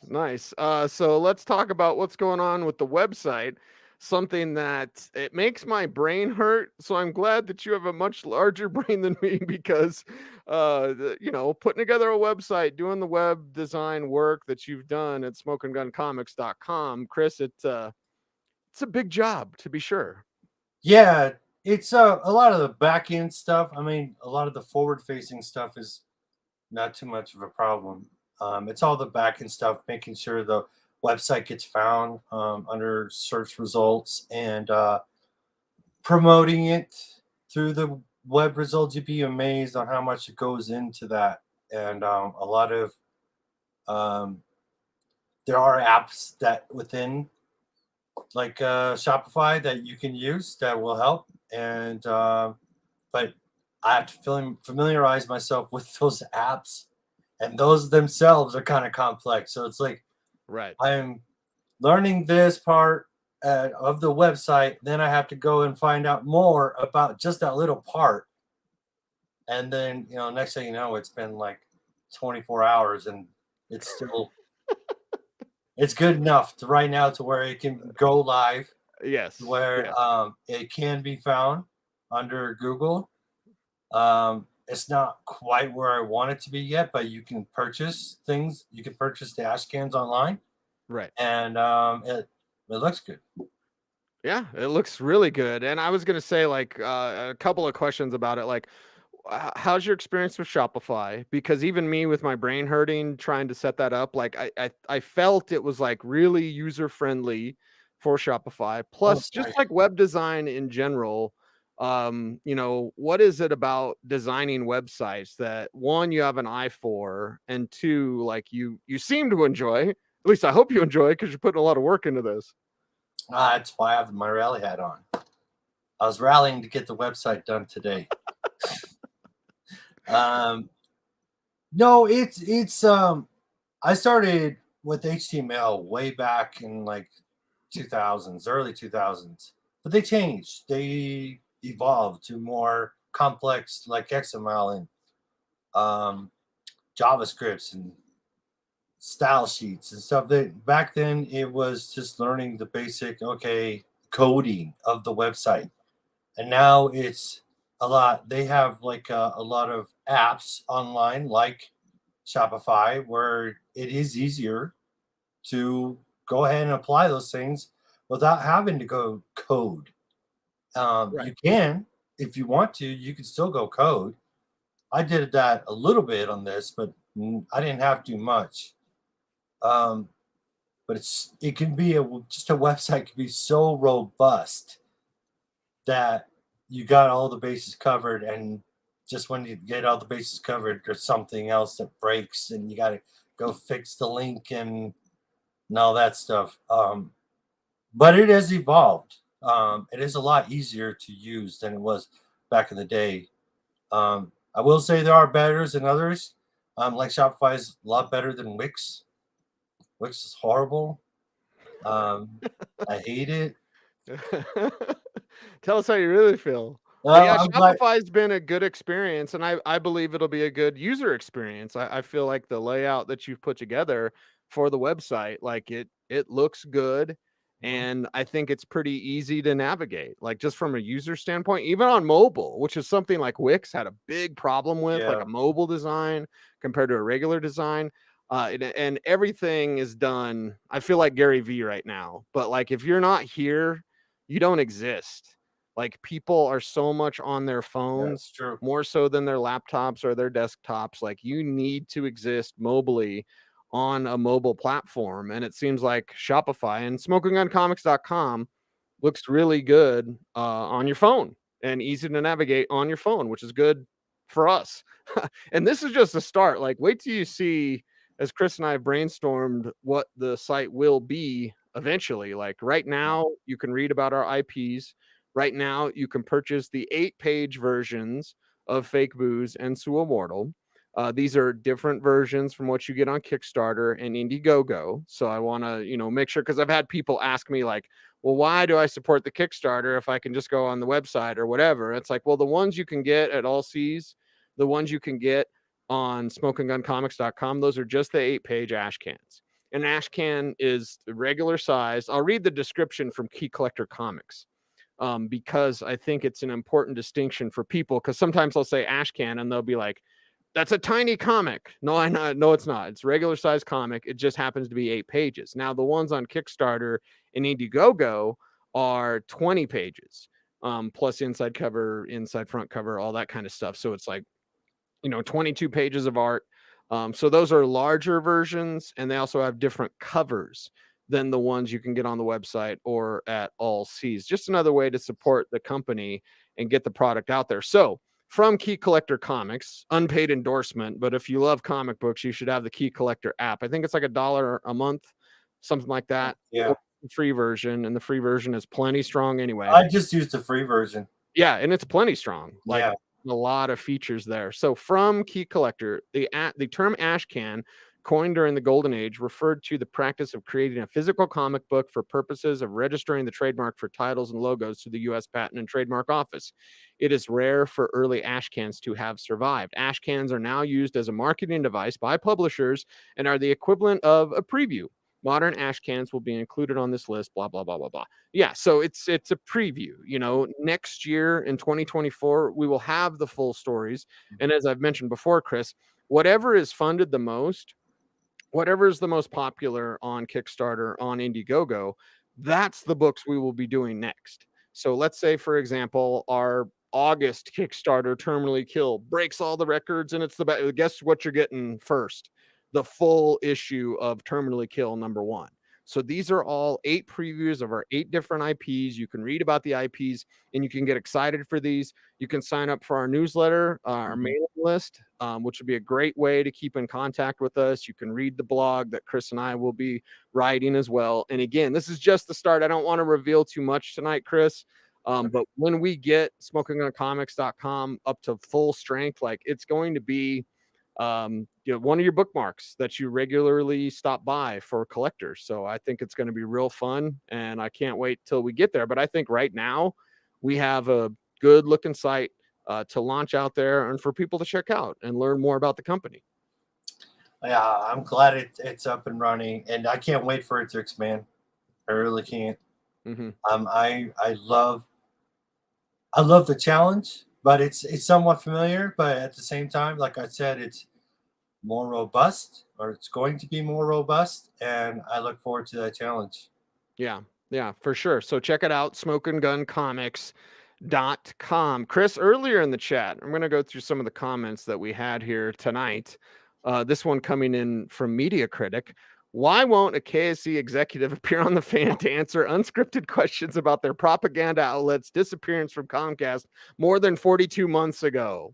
So let's talk about what's going on with the website. Something that it makes my brain hurt. So I'm glad that you have a much larger brain than me, because putting together a website, doing the web design work that you've done at SmokinGunComics.com, Chris, it's a big job, to be sure. Yeah, it's a lot of the back end stuff. I mean, a lot of the forward facing stuff is not too much of a problem. It's all the back end stuff, making sure the website gets found under search results, and promoting it through the web results. You'd be amazed on how much it goes into that. And a lot of there are apps that within like Shopify that you can use that will help. And but I have to familiarize myself with those apps, and those themselves are kind of complex. So it's like Right. I'm learning this part of the website, then I have to go and find out more about just that little part. And then, next thing you know, it's been like 24 hours and it's still, it's good enough to right now to where it can go live, Yes. where Yes. it can be found under Google. It's not quite where I want it to be yet, but you can purchase things. You can purchase the ash cans online, Right. and it looks good. Yeah, it looks really good. And I was gonna say, like, a couple of questions about it. Like, how's your experience with Shopify? Because even me, with my brain hurting trying to set that up, like, I felt it was like really user friendly for Shopify. Oh, Plus, just nice. like web design in general. What is it about designing websites that, one, you have an eye for, and two, like you seem to enjoy? At least I hope you enjoy, because you're putting a lot of work into this. That's why I have my rally hat on. I was rallying to get the website done today. No, it's I started with HTML way back in like 2000s, early 2000s, but they changed. They evolved to more complex like XML and JavaScripts and style sheets and stuff. That back then it was just learning the basic coding of the website, and now it's a lot. They have like a lot of apps online like Shopify where it is easier to go ahead and apply those things without having to go code. Right. You can, if you want to, you can still go code. I did that a little bit on this, but I didn't have to much. Um, but it can be just a website can be so robust that you got all the bases covered, and just when you get all the bases covered, there's something else that breaks, and you got to go fix the link and all that stuff. But it has evolved. It is a lot easier to use than it was back in the day. I will say there are better than others. Like Shopify is a lot better than Wix. Wix is horrible. I hate it. Tell us how you really feel. But yeah, I'm glad. Shopify's been a good experience, and I believe it'll be a good user experience. I feel like the layout that you've put together for the website, like it looks good, and I think it's pretty easy to navigate, like just from a user standpoint, even on mobile, which is something like Wix had a big problem with, like Yeah. a mobile design compared to a regular design. And everything is done. I feel like Gary V right now, but like if you're not here, you don't exist. Like, people are so much on their That's phones, true. more so than their laptops or their desktops. Like, you need to exist mobily on a mobile platform. And it seems like Shopify and smokinguncomics.com looks really good on your phone and easy to navigate on your phone, which is good for us. And this is just a start. Like, wait till you see, as Chris and I have brainstormed, what the site will be eventually. Like, right now, you can read about our IPs. Right now, you can purchase the 8-page versions of Fake Booze and Suimmortal. These are different versions from what you get on Kickstarter and Indiegogo. So I want to, make sure, because I've had people ask me, like, well, why do I support the Kickstarter if I can just go on the website or whatever? It's like, well, the ones you can get at All Seas, the ones you can get on smokinguncomics.com, those are just the 8-page ash cans. An ash can is regular size. I'll read the description from Key Collector Comics, because I think it's an important distinction for people, because sometimes I'll say ash can and they'll be like, that's a tiny comic. No, no, it's not. It's regular size comic. It just happens to be 8 pages. Now, the ones on Kickstarter and Indiegogo are 20 pages, plus inside cover, inside front cover, all that kind of stuff. So it's like, 22 pages of art. So those are larger versions, and they also have different covers. than the ones you can get on the website or at All Seas. Just another way to support the company and get the product out there. So from Key Collector Comics, unpaid endorsement, but if you love comic books, you should have the Key Collector app. I think it's like $1 a month, something like that. Yeah. Free version, and the free version is plenty strong anyway. I just used the free version. Yeah, and it's plenty strong. Like Yeah. a lot of features there. So from Key Collector, the term ash can, coined during the Golden Age, referred to the practice of creating a physical comic book for purposes of registering the trademark for titles and logos to the U.S. Patent and Trademark Office. It is rare for early ash cans to have survived. Ash cans are now used as a marketing device by publishers and are the equivalent of a preview. Modern ash cans will be included on this list, blah, blah, blah, blah, blah. Yeah, so it's a preview. You know, next year in 2024, we will have the full stories. And as I've mentioned before, Chris, whatever is funded the most, whatever is the most popular on Kickstarter, on Indiegogo, that's the books we will be doing next. So let's say, for example, our August Kickstarter, Terminally Kill, breaks all the records, and it's the best. Guess what you're getting first? The full issue of Terminally Kill #1. So these are all 8 previews of our 8 different IPs. You can read about the IPs and you can get excited for these. You can sign up for our newsletter, our mailing list, which would be a great way to keep in contact with us. You can read the blog that Chris and I will be writing as well. And again, this is just the start. I don't want to reveal too much tonight, Chris. But when we get SmokingGunComics.com up to full strength, like it's going to be one of your bookmarks that you regularly stop by for collectors. So I think it's going to be real fun, and I can't wait till we get there. But I think right now we have a good looking site to launch out there and for people to check out and learn more about the company. Yeah, I'm glad it's up and running, and I can't wait for it to expand. I really can't. I love the challenge, but it's somewhat familiar. But at the same time, like I said, it's more robust, or it's going to be more robust, and I look forward to that challenge. Yeah, for sure. So check it out, SmokingGunComics.com. Chris, earlier in the chat, I'm going to go through some of the comments that we had here tonight. This one coming in from Media Critic. Why won't a KSE executive appear on the fan to answer unscripted questions about their propaganda outlets' disappearance from Comcast more than 42 months ago?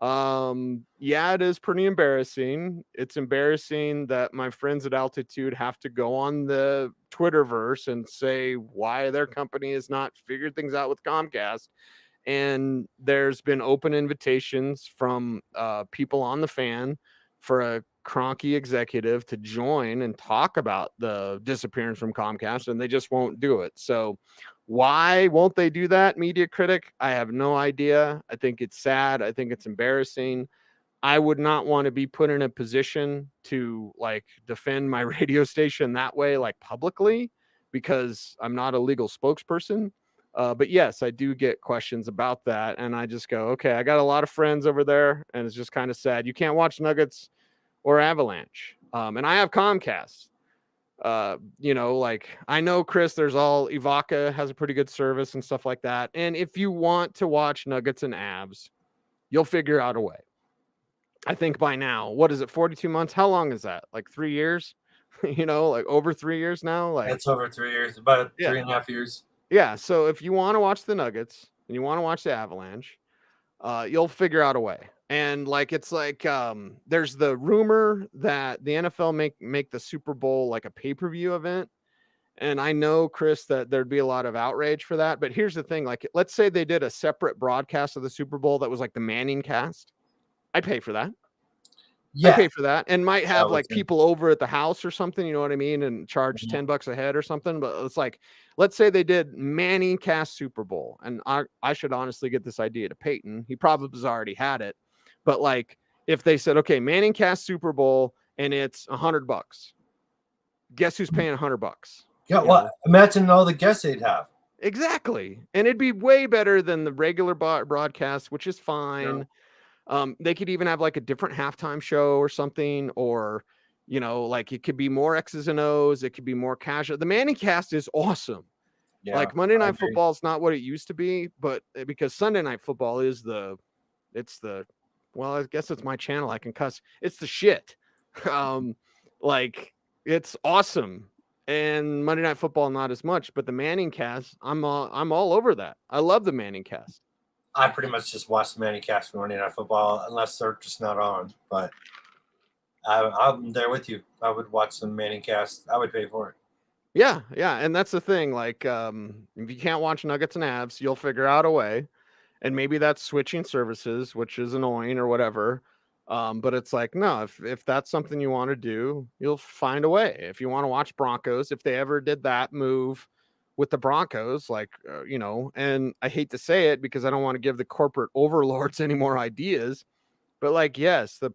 Yeah, it is pretty embarrassing. It's embarrassing that my friends at Altitude have to go on the Twitterverse and say why their company has not figured things out with Comcast. And there's been open invitations from people on the fan for a cronky executive to join and talk about the disappearance from Comcast, and they just won't do it. So why won't they do that, Media Critic? I have no idea. I think it's sad. I think it's embarrassing. I would not want to be put in a position to like defend my radio station that way, like publicly, because I'm not a legal spokesperson. But yes, I do get questions about that. And I just go, okay, I got a lot of friends over there, and it's just kind of sad. You can't watch Nuggets or Avalanche. And I have Comcast. Like I know, Chris, there's all Ivaka has a pretty good service and stuff like that. And if you want to watch Nuggets and Avs, you'll figure out a way. I think by now, what is it, 42 months? How long is that? Like 3 years? Like over 3 years now? Like it's over 3 years, about 3.5 years. Yeah. So if you want to watch the Nuggets and you want to watch the Avalanche, you'll figure out a way. And like it's like there's the rumor that the NFL make the Super Bowl like a pay-per-view event. And I know, Chris, that there'd be a lot of outrage for that. But here's the thing, like let's say they did a separate broadcast of the Super Bowl that was like the Manning cast. I'd pay for that. Yeah. I'd pay for that, and might have like people over at the house or something, you know what I mean, and charge $10 a head or something. But it's like, let's say they did Manning cast Super Bowl, and I should honestly get this idea to Peyton. He probably has already had it. But like if they said, okay, Manning cast Super Bowl and it's $100, guess who's paying $100? Yeah, well, imagine all the guests they'd have. Exactly. And it'd be way better than the regular broadcast, which is fine. Yeah. They could even have like a different halftime show or something, or like it could be more X's and O's, it could be more casual. The Manning cast is awesome. Yeah, like Monday Night Football is not what it used to be, but because Sunday Night Football is well, I guess it's my channel, I can cuss. It's the shit. Like it's awesome. and Monday Night Football not as much. But the Manning cast, I'm all over that. I love the Manning cast. I pretty much just watch the Manning cast for Monday Night Football unless they're just not on. But I'm there with you. I would watch the Manning cast. I would pay for it. Yeah, and that's the thing. Like, if you can't watch Nuggets and Abs, you'll figure out a way, and maybe that's switching services, which is annoying or whatever. But it's like, no, if that's something you want to do, you'll find a way. If you want to watch Broncos, if they ever did that move with the Broncos, like, and I hate to say it because I don't want to give the corporate overlords any more ideas, but like, yes, if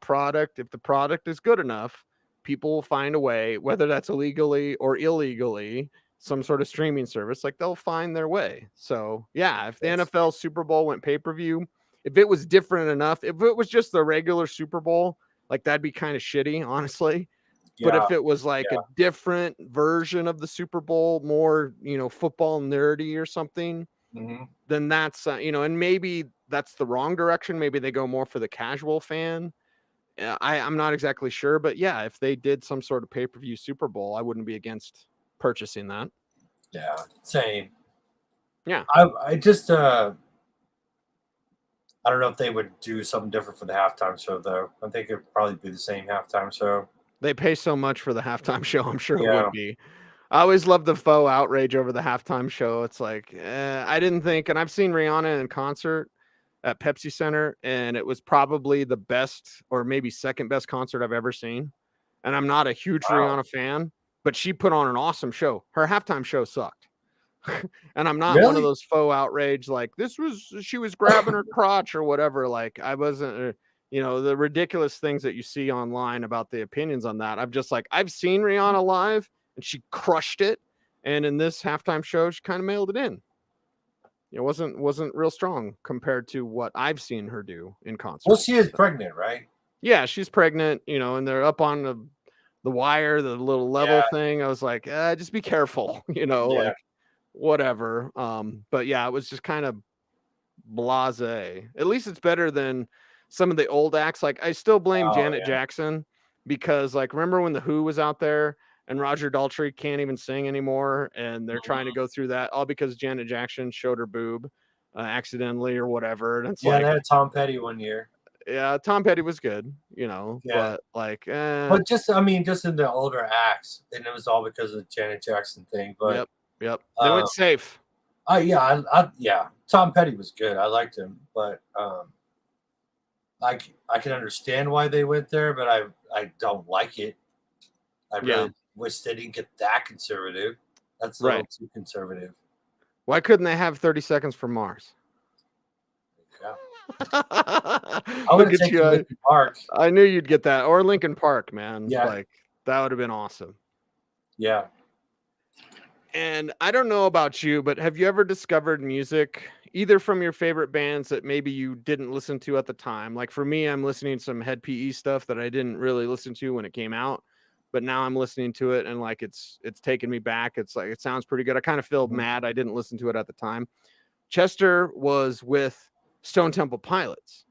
the product is good enough, people will find a way, whether that's illegally or illegally, some sort of streaming service, like they'll find their way. So yeah, if the NFL Super Bowl went pay-per-view, if it was different enough, if it was just the regular Super Bowl, like that'd be kind of shitty, honestly. But if it was like a different version of the Super Bowl, more, football nerdy or something, then that's, and maybe that's the wrong direction. Maybe they go more for the casual fan. I'm not exactly sure, but yeah, if they did some sort of pay-per-view Super Bowl, I wouldn't be against purchasing that. Yeah, same. Yeah. I just, I don't know if they would do something different for the halftime show, though. I think it'd probably be the same halftime show. They pay so much for the halftime show. I'm sure it would be. I always love the faux outrage over the halftime show. It's like, I didn't think, and I've seen Rihanna in concert at Pepsi Center, and it was probably the best or maybe second best concert I've ever seen. And I'm not a huge Rihanna fan, but she put on an awesome show. Her halftime show sucked. And I'm not one of those faux outrage, like she was grabbing her crotch or whatever. Like I wasn't, the ridiculous things that you see online about the opinions on that. I'm just like, I've seen Rihanna live and she crushed it. And in this halftime show, she kind of mailed it in. It wasn't real strong compared to what I've seen her do in concert. Well, she is pregnant, right? Yeah, she's pregnant, and they're up on the wire, the little level thing. I was like, just be careful, like whatever. But yeah, it was just kind of blasé. At least it's better than some of the old acts. Like I still blame Janet Jackson because, like, remember when the Who was out there and Roger Daltrey can't even sing anymore, and they're trying to go through that all because Janet Jackson showed her boob accidentally or whatever. And it's they had Tom Petty one year. Yeah, Tom Petty was good, but like, but just in the older acts, and it was all because of the Janet Jackson thing. But yep, they went safe. Yeah, Tom Petty was good. I liked him, but I can understand why they went there, but I don't like it. I really wish they didn't get that conservative. That's a little too conservative. Why couldn't they have 30 Seconds from Mars? Yeah. I would have taken Linkin Park. I knew you'd get that. Or Linkin Park, man. Yeah. Like, that would have been awesome. Yeah. And I don't know about you, but have you ever discovered music either from your favorite bands that maybe you didn't listen to at the time? Like for me, I'm listening to some Head PE stuff that I didn't really listen to when it came out, but now I'm listening to it and like it's taken me back. It's like it sounds pretty good. I kind of feel mad I didn't listen to it at the time. Chester was with Stone Temple Pilots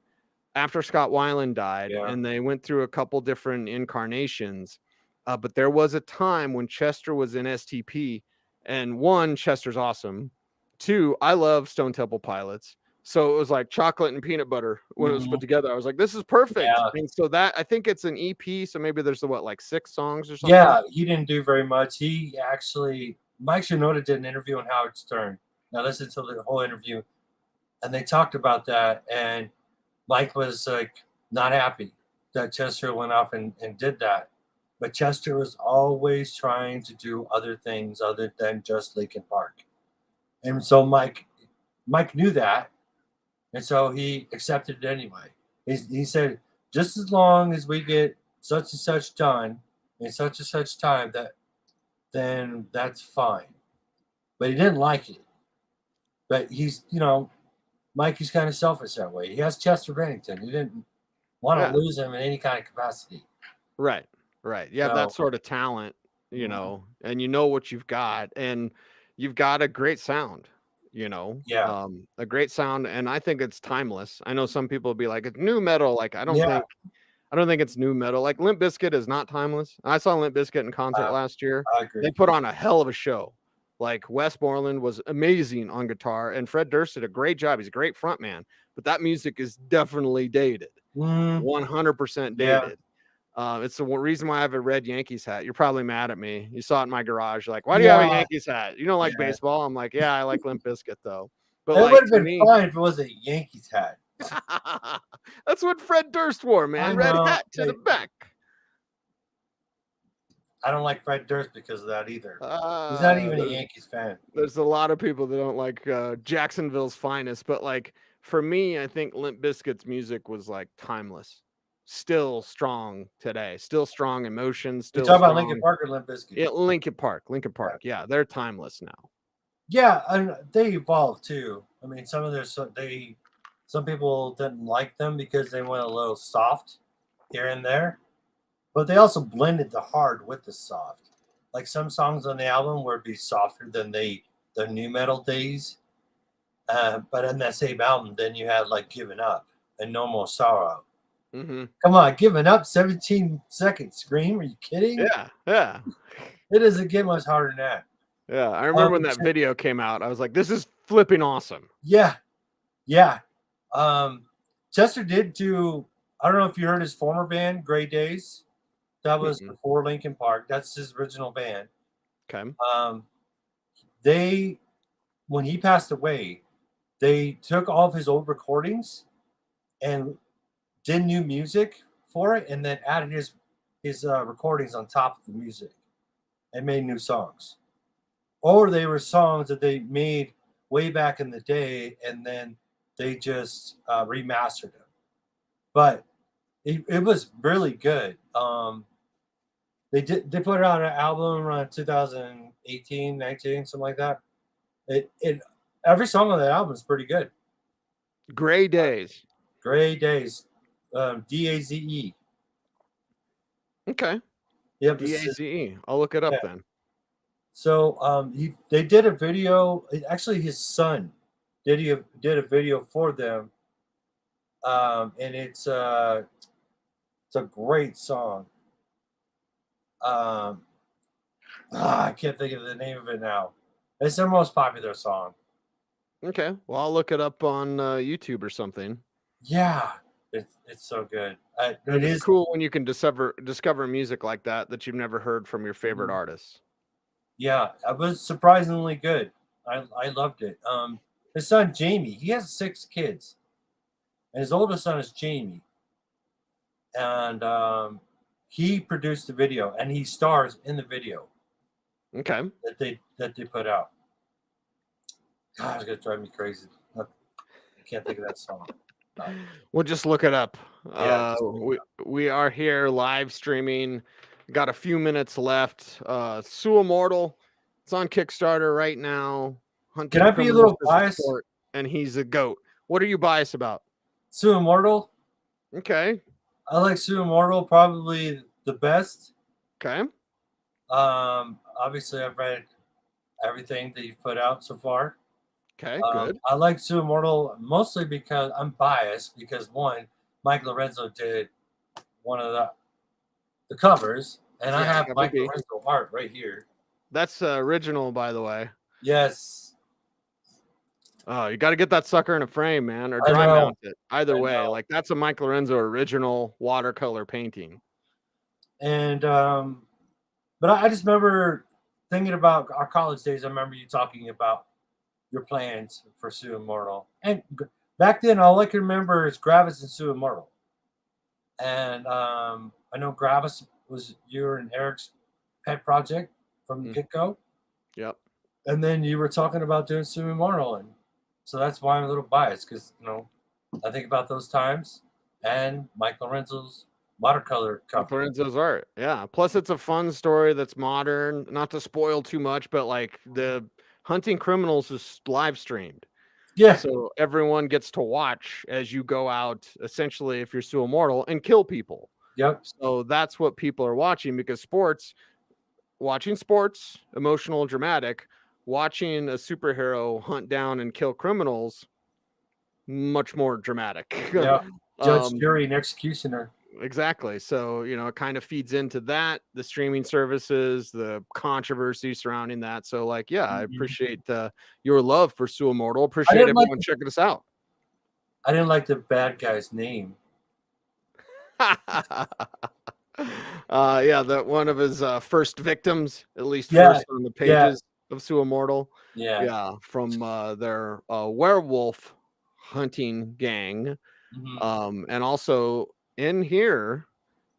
after Scott Weiland died, and they went through a couple different incarnations. But there was a time when Chester was in STP, and one, Chester's awesome. Two, I love Stone Temple Pilots. So it was like chocolate and peanut butter when it was put together. I was like, this is perfect. Yeah. And so that, I think it's an EP. So maybe there's like 6 songs or something. Yeah, he didn't do very much. He actually, Mike Shinoda did an interview on Howard Stern. Now listen to the whole interview. And they talked about that. And Mike was like not happy that Chester went off and did that. But Chester was always trying to do other things other than just Linkin Park. And so Mike knew that. And so he accepted it anyway. He said, just as long as we get such and such done in such and such time, then that's fine. But he didn't like it. But he's, Mike is kind of selfish that way. He has Chester Bennington. He didn't want to lose him in any kind of capacity. Right. You have that sort of talent, and you know what you've got, and you've got a great sound, a great sound. And I think it's timeless. I know some people will be like, it's new metal. Like, I don't think I don't think it's new metal. Like Limp Bizkit is not timeless. I saw Limp Bizkit in concert last year. I agree. They put on a hell of a show. Like Westmoreland was amazing on guitar, and Fred Durst did a great job. He's a great frontman, but that music is definitely dated, 100% dated. It's the reason why I have a red Yankees hat. You're probably mad at me. You saw it in my garage. Like, why do you have a Yankees hat? You don't like baseball? I'm like, yeah, I like Limp Bizkit though. But It like, would have to been me, fine if it was a Yankees hat. that's what Fred Durst wore, man. Red hat to the back. I don't like Fred Durst because of that either. He's not even a Yankees fan. There's a lot of people that don't like Jacksonville's finest, but like for me, I think Limp Bizkit's music was like timeless, still strong today, still strong emotions. Still You talking about strong. Linkin Park or Limp Bizkit? Yeah, Linkin Park. Yeah, they're timeless now. Yeah, and they evolved too. I mean, some people didn't like them because they went a little soft here and there, but they also blended the hard with the soft. Like some songs on the album would be softer than the new metal days, but in that same album, then you had like "Giving Up" and "No More Sorrow." Mm-hmm. Come on, "Giving Up," 17-second scream. Are you kidding? Yeah. It doesn't get much harder than that. Yeah, I remember when that video came out. I was like, "This is flipping awesome." Yeah. Chester did do. I don't know if you heard his former band, Gray Days. That was before Linkin Park. That's his original band. Okay. When he passed away, they took all of his old recordings and did new music for it, and then added his recordings on top of the music and made new songs. Or they were songs that they made way back in the day, and then they just remastered them. But it was really good. They put out an album around 2018, 19, something like that. Every song on that album is pretty good. Gray Days. Gray Days. DAZE. Okay. Yep. DAZE. I'll look it up then. So they did a video. Actually, his son did a video for them, and it's a great song. I can't think of the name of it now. It's their most popular song. Okay, well, I'll look it up on YouTube or something. Yeah, it's so good. It is cool when you can discover music like that you've never heard from your favorite artists. Yeah, it was surprisingly good. I loved it. His son Jamie, he has 6 kids, and his oldest son is Jamie, and he produced the video and he stars in the video. Okay. That they put out. God, it's gonna drive me crazy. I can't think of that song. We'll just look it up. Yeah, we are here live streaming. Got a few minutes left. Suimmortal. It's on Kickstarter right now. Can I be a little biased? And he's a goat. What are you biased about? Suimmortal. Okay. I like Suimmortal probably the best. Okay. Obviously I've read everything that you've put out so far. Okay, good. I like Suimmortal mostly because I'm biased because one, Mike Lorenzo did one of the covers, and I have Mike Lorenzo art right here. That's original, by the way. Yes. Oh, you got to get that sucker in a frame, man, or dry mount it. Either way, like that's a Mike Lorenzo original watercolor painting. And but I just remember thinking about our college days. I remember you talking about your plans for Suimmortal, and back then all I can remember is Gravis and Suimmortal. And I know Gravis was your and Eric's pet project from the get-go. Yep. And then you were talking about doing Suimmortal, and so that's why I'm a little biased because I think about those times and Mike Lorenzo's watercolor Mike Lorenzo's art. Yeah. Plus it's a fun story that's modern, not to spoil too much, but like the Hunting Criminals is live streamed. Yeah. So everyone gets to watch as you go out, essentially, if you're Suimmortal, and kill people. Yep. So that's what people are watching, because watching sports, emotional, dramatic, watching a superhero hunt down and kill criminals, much more dramatic. Yeah. Judge, jury, and executioner. exactly. So, it kind of feeds into that, the streaming services, the controversy surrounding that. So, like, yeah, I appreciate your love for Suimmortal. Appreciate everyone checking us out. I didn't like the bad guy's name. Yeah, that one of his first victims, at least Yeah, first on the pages of Suimmortal. Yeah. Yeah, from their werewolf hunting gang. And also in here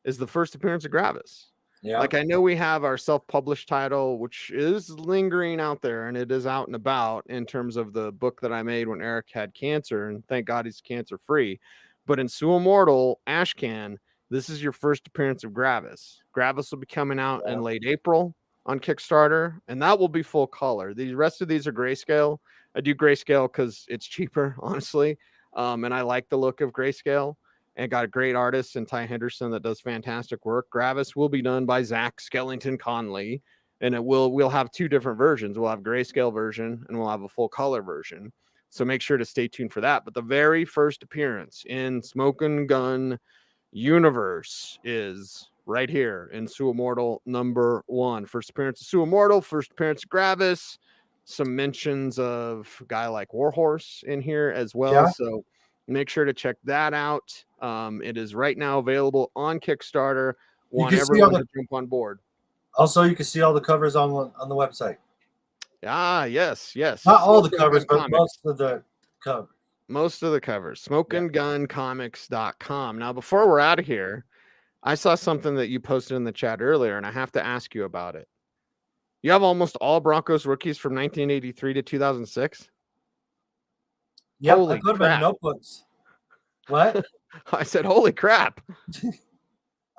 is the first appearance of Gravis. Yeah. Like, I know we have our self-published title, which is lingering out there, and it is out and about in terms of the book that I made when Eric had cancer, and thank God he's cancer-free. But in Suimmortal Ashcan, this is your first appearance of Gravis. Gravis will be coming out in late April on Kickstarter, and that will be full color. The rest of these are grayscale. I do grayscale because it's cheaper, honestly, and I like the look of grayscale. And got a great artist in Ty Henderson that does fantastic work. Gravis will be done by Zach Skellington Conley, and we'll have two different versions. We'll have grayscale version and we'll have a full color version. So make sure to stay tuned for that. But the very first appearance in Smokin' Gun universe is right here in Suimmortal #1. First appearance of Suimmortal, first appearance of Gravis, some mentions of a guy like Warhorse in here as well. Yeah. So make sure to check that out. It is right now available on Kickstarter. Want everyone to jump on board. Also, you can see all the covers on the website. Yes. Not all the covers, but most of the covers. Most of the covers. SmokinGunComics.com. Now, before we're out of here, I saw something that you posted in the chat earlier, and I have to ask you about it. You have almost all Broncos rookies from 1983 to 2006? Yep, I put them in notebooks. What? I said, holy crap. You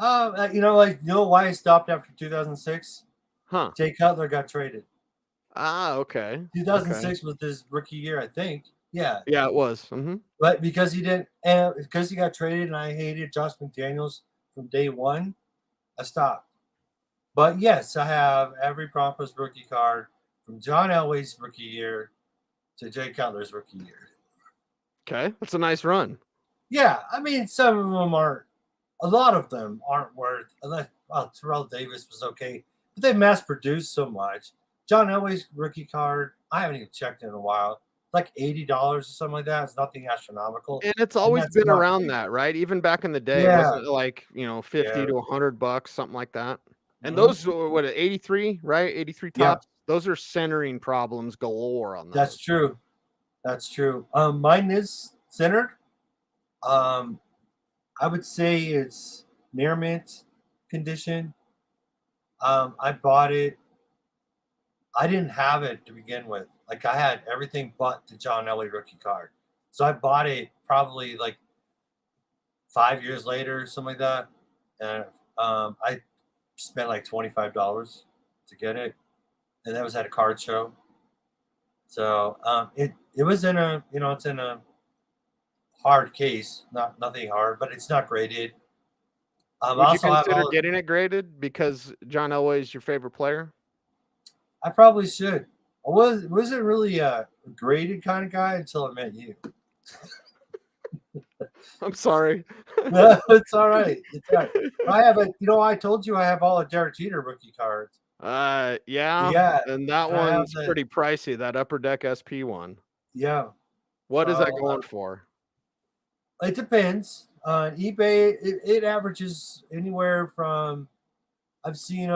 know why I stopped after 2006? Huh. Jay Cutler got traded. Okay. 2006 was his rookie year, I think. Yeah. Yeah, it was. But because he got traded and I hated Josh McDaniels from day one, I stopped. But yes, I have every Broncos rookie card from John Elway's rookie year to Jay Cutler's rookie year. Okay, that's a nice run. Yeah, I mean, some of them aren't. A lot of them aren't worth. Terrell Davis was okay, but they mass produced so much. John Elway's rookie card, I haven't even checked in a while. Like $80 or something like that. It's nothing astronomical. And it's always been around that, right? Even back in the day, wasn't it like, $50 to $100, something like that? And those were what, 83, right? 83 tops. Yeah. Those are centering problems galore on those. That's true. That's true. Mine is centered. I would say it's near mint condition. I bought it. I didn't have it to begin with. Like, I had everything but the John Elway rookie card. So I bought it probably like 5 years later, something like that. And I spent like $25 to get it. And that was at a card show. So it was in a, it's in a hard case, nothing hard, but it's not graded. Would you consider getting it graded because John Elway is your favorite player? I probably should. I wasn't really a graded kind of guy until I met you. I'm sorry. No, it's all right. It's all right. I have I told you I have all of Derek Jeter rookie cards. Yeah. And that one's pretty pricey, that Upper Deck SP one. Yeah. What is that going for? It depends. On eBay, it averages anywhere from, I've seen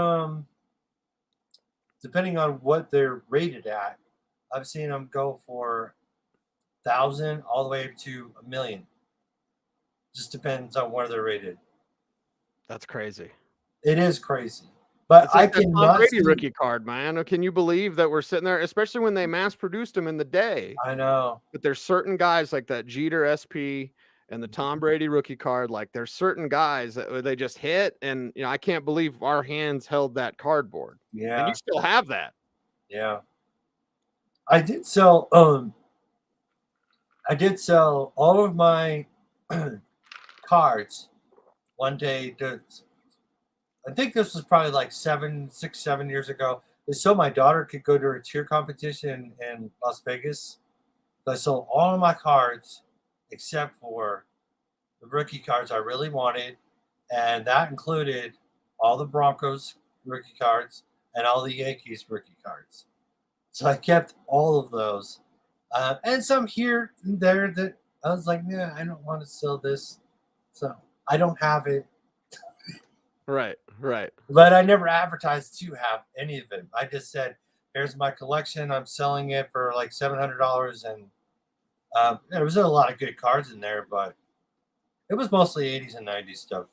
depending on what they're rated at, I've seen them go for 1,000 all the way up to 1 million. Just depends on where they're rated. That's crazy. It is crazy. But it's like I cannot Tom Brady rookie card, man. Can you believe that we're sitting there, especially when they mass produced them in the day? I know. But there's certain guys like that Jeter SP and the Tom Brady rookie card. Like, there's certain guys that they just hit, and I can't believe our hands held that cardboard. Yeah. And you still have that. Yeah. I did sell all of my cards one day. I think this was probably like 7 years ago. So my daughter could go to a cheer competition in Las Vegas. So I sold all of my cards except for the rookie cards I really wanted and that included all the Broncos rookie cards and all the Yankees rookie cards. So I kept all of those, and some here and there that I was like, yeah, I don't want to sell this, so I don't have it. Right. But I never advertised to have any of it. I just said, here's my collection. I'm selling it for like $700. And there was a lot of good cards in there, but it was mostly 80s and 90s stuff.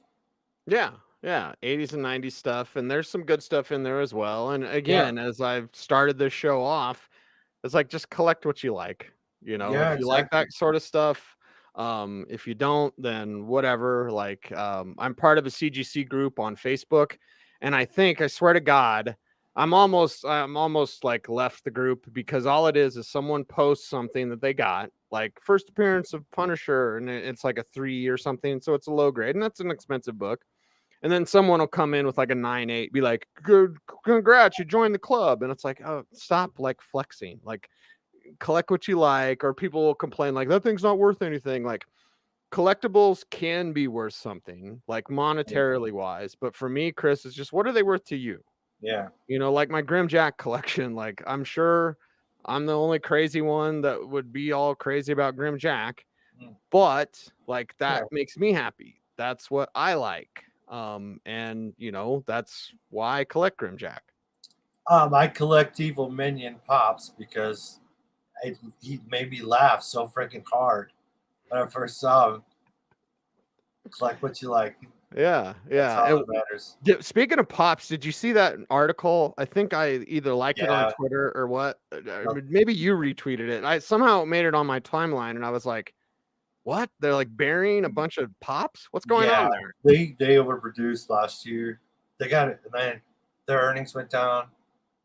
Yeah. 80s and 90s stuff. And there's some good stuff in there as well. And again, as I've started this show off, it's like, just collect what you like. You know, Yeah, if you like exactly. that sort of stuff, if you don't, then whatever. Like, I'm part of a CGC group on Facebook, and I swear to God, I'm almost like left the group, because all it is someone posts something that they got, like first appearance of Punisher, and it's like a 3 or something, so it's a low grade, and that's an expensive book. And then someone will come in with like a 9.8, be like, "Good, congrats, you joined the club." And it's like, oh, stop like flexing. Like, collect what you like. Or people will complain like, that thing's not worth anything. Like, collectibles can be worth something, like monetarily wise. But for me, Chris, it's just, what are they worth to you? Yeah. You know, like my Grim Jack collection, like, I'm sure I'm the only crazy one that would be all crazy about Grim Jack, but like, that makes me happy. That's what I like. And you know, that's why I collect Grim Jack. I collect Evil Minion Pops because he made me laugh so freaking hard when I first saw him. Collect what you like. Yeah. That's all that matters. Speaking of Pops, did you see that article? I think I either liked it on Twitter or what. Maybe you retweeted it. I somehow made it on my timeline, and I was like, what? They're like burying a bunch of Pops? What's going on there? They overproduced last year. They got it, and then their earnings went down.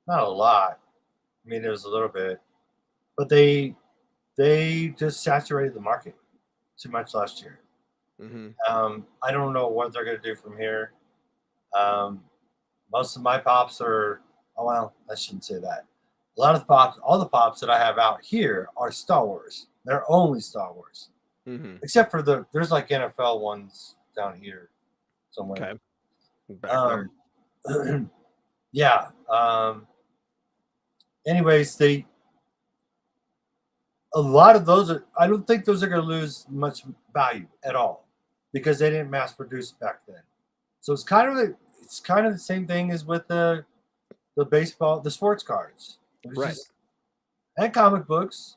Not a lot. I mean, it was a little bit, but they just saturated the market too much last year. I don't know what they're going to do from here. Most of my Pops are, oh, well, I shouldn't say that. A lot of the Pops, all the Pops that I have out here are Star Wars. They're only Star Wars. Except for there's like NFL ones down here somewhere. Okay. Yeah. Anyways, a lot of those I don't think those are going to lose much value at all because they didn't mass produce back then. So it's kind of the same thing as with the baseball, the sports cards, and comic books.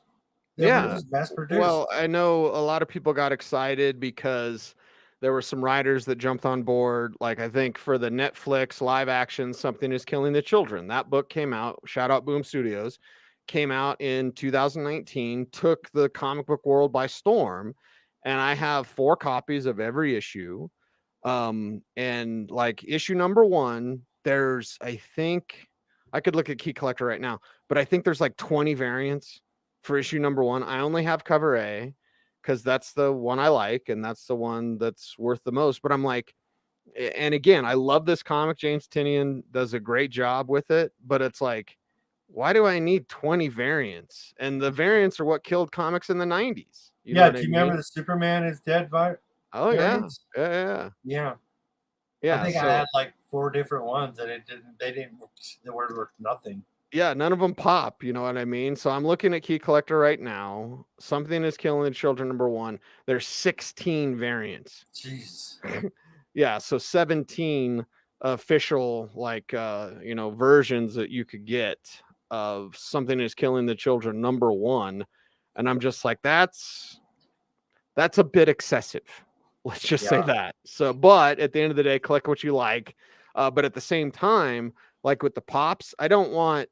They were just mass produced. Well, I know a lot of people got excited because there were some writers that jumped on board. Like, I think for the Netflix live action Something is Killing the Children, that book came out, shout out Boom Studios, came out in 2019, took the comic book world by storm. And I have 4 copies of every issue. And like issue number 1, there's, I think I could look at Key Collector right now, but I think there's like 20 variants for issue number 1. I only have cover A because that's the one I like, and that's the one that's worth the most. But I'm like, and again, I love this comic. James Tynion does a great job with it, but it's like, why do I need 20 variants? And the variants are what killed comics in the 90s. You know what do I you mean? remember the Superman is Dead Oh, variants? Yeah. I think I had like 4 different ones, and they were worth nothing. Yeah, none of them pop, you know what I mean? So I'm looking at Key Collector right now. Something is Killing the Children number 1. There's 16 variants. Jeez. Yeah, so 17 official versions that you could get of Something is Killing the Children number 1. And I'm just like, that's a bit excessive. Let's just say that. So, but at the end of the day, collect what you like. But at the same time, like with the Pops, I don't want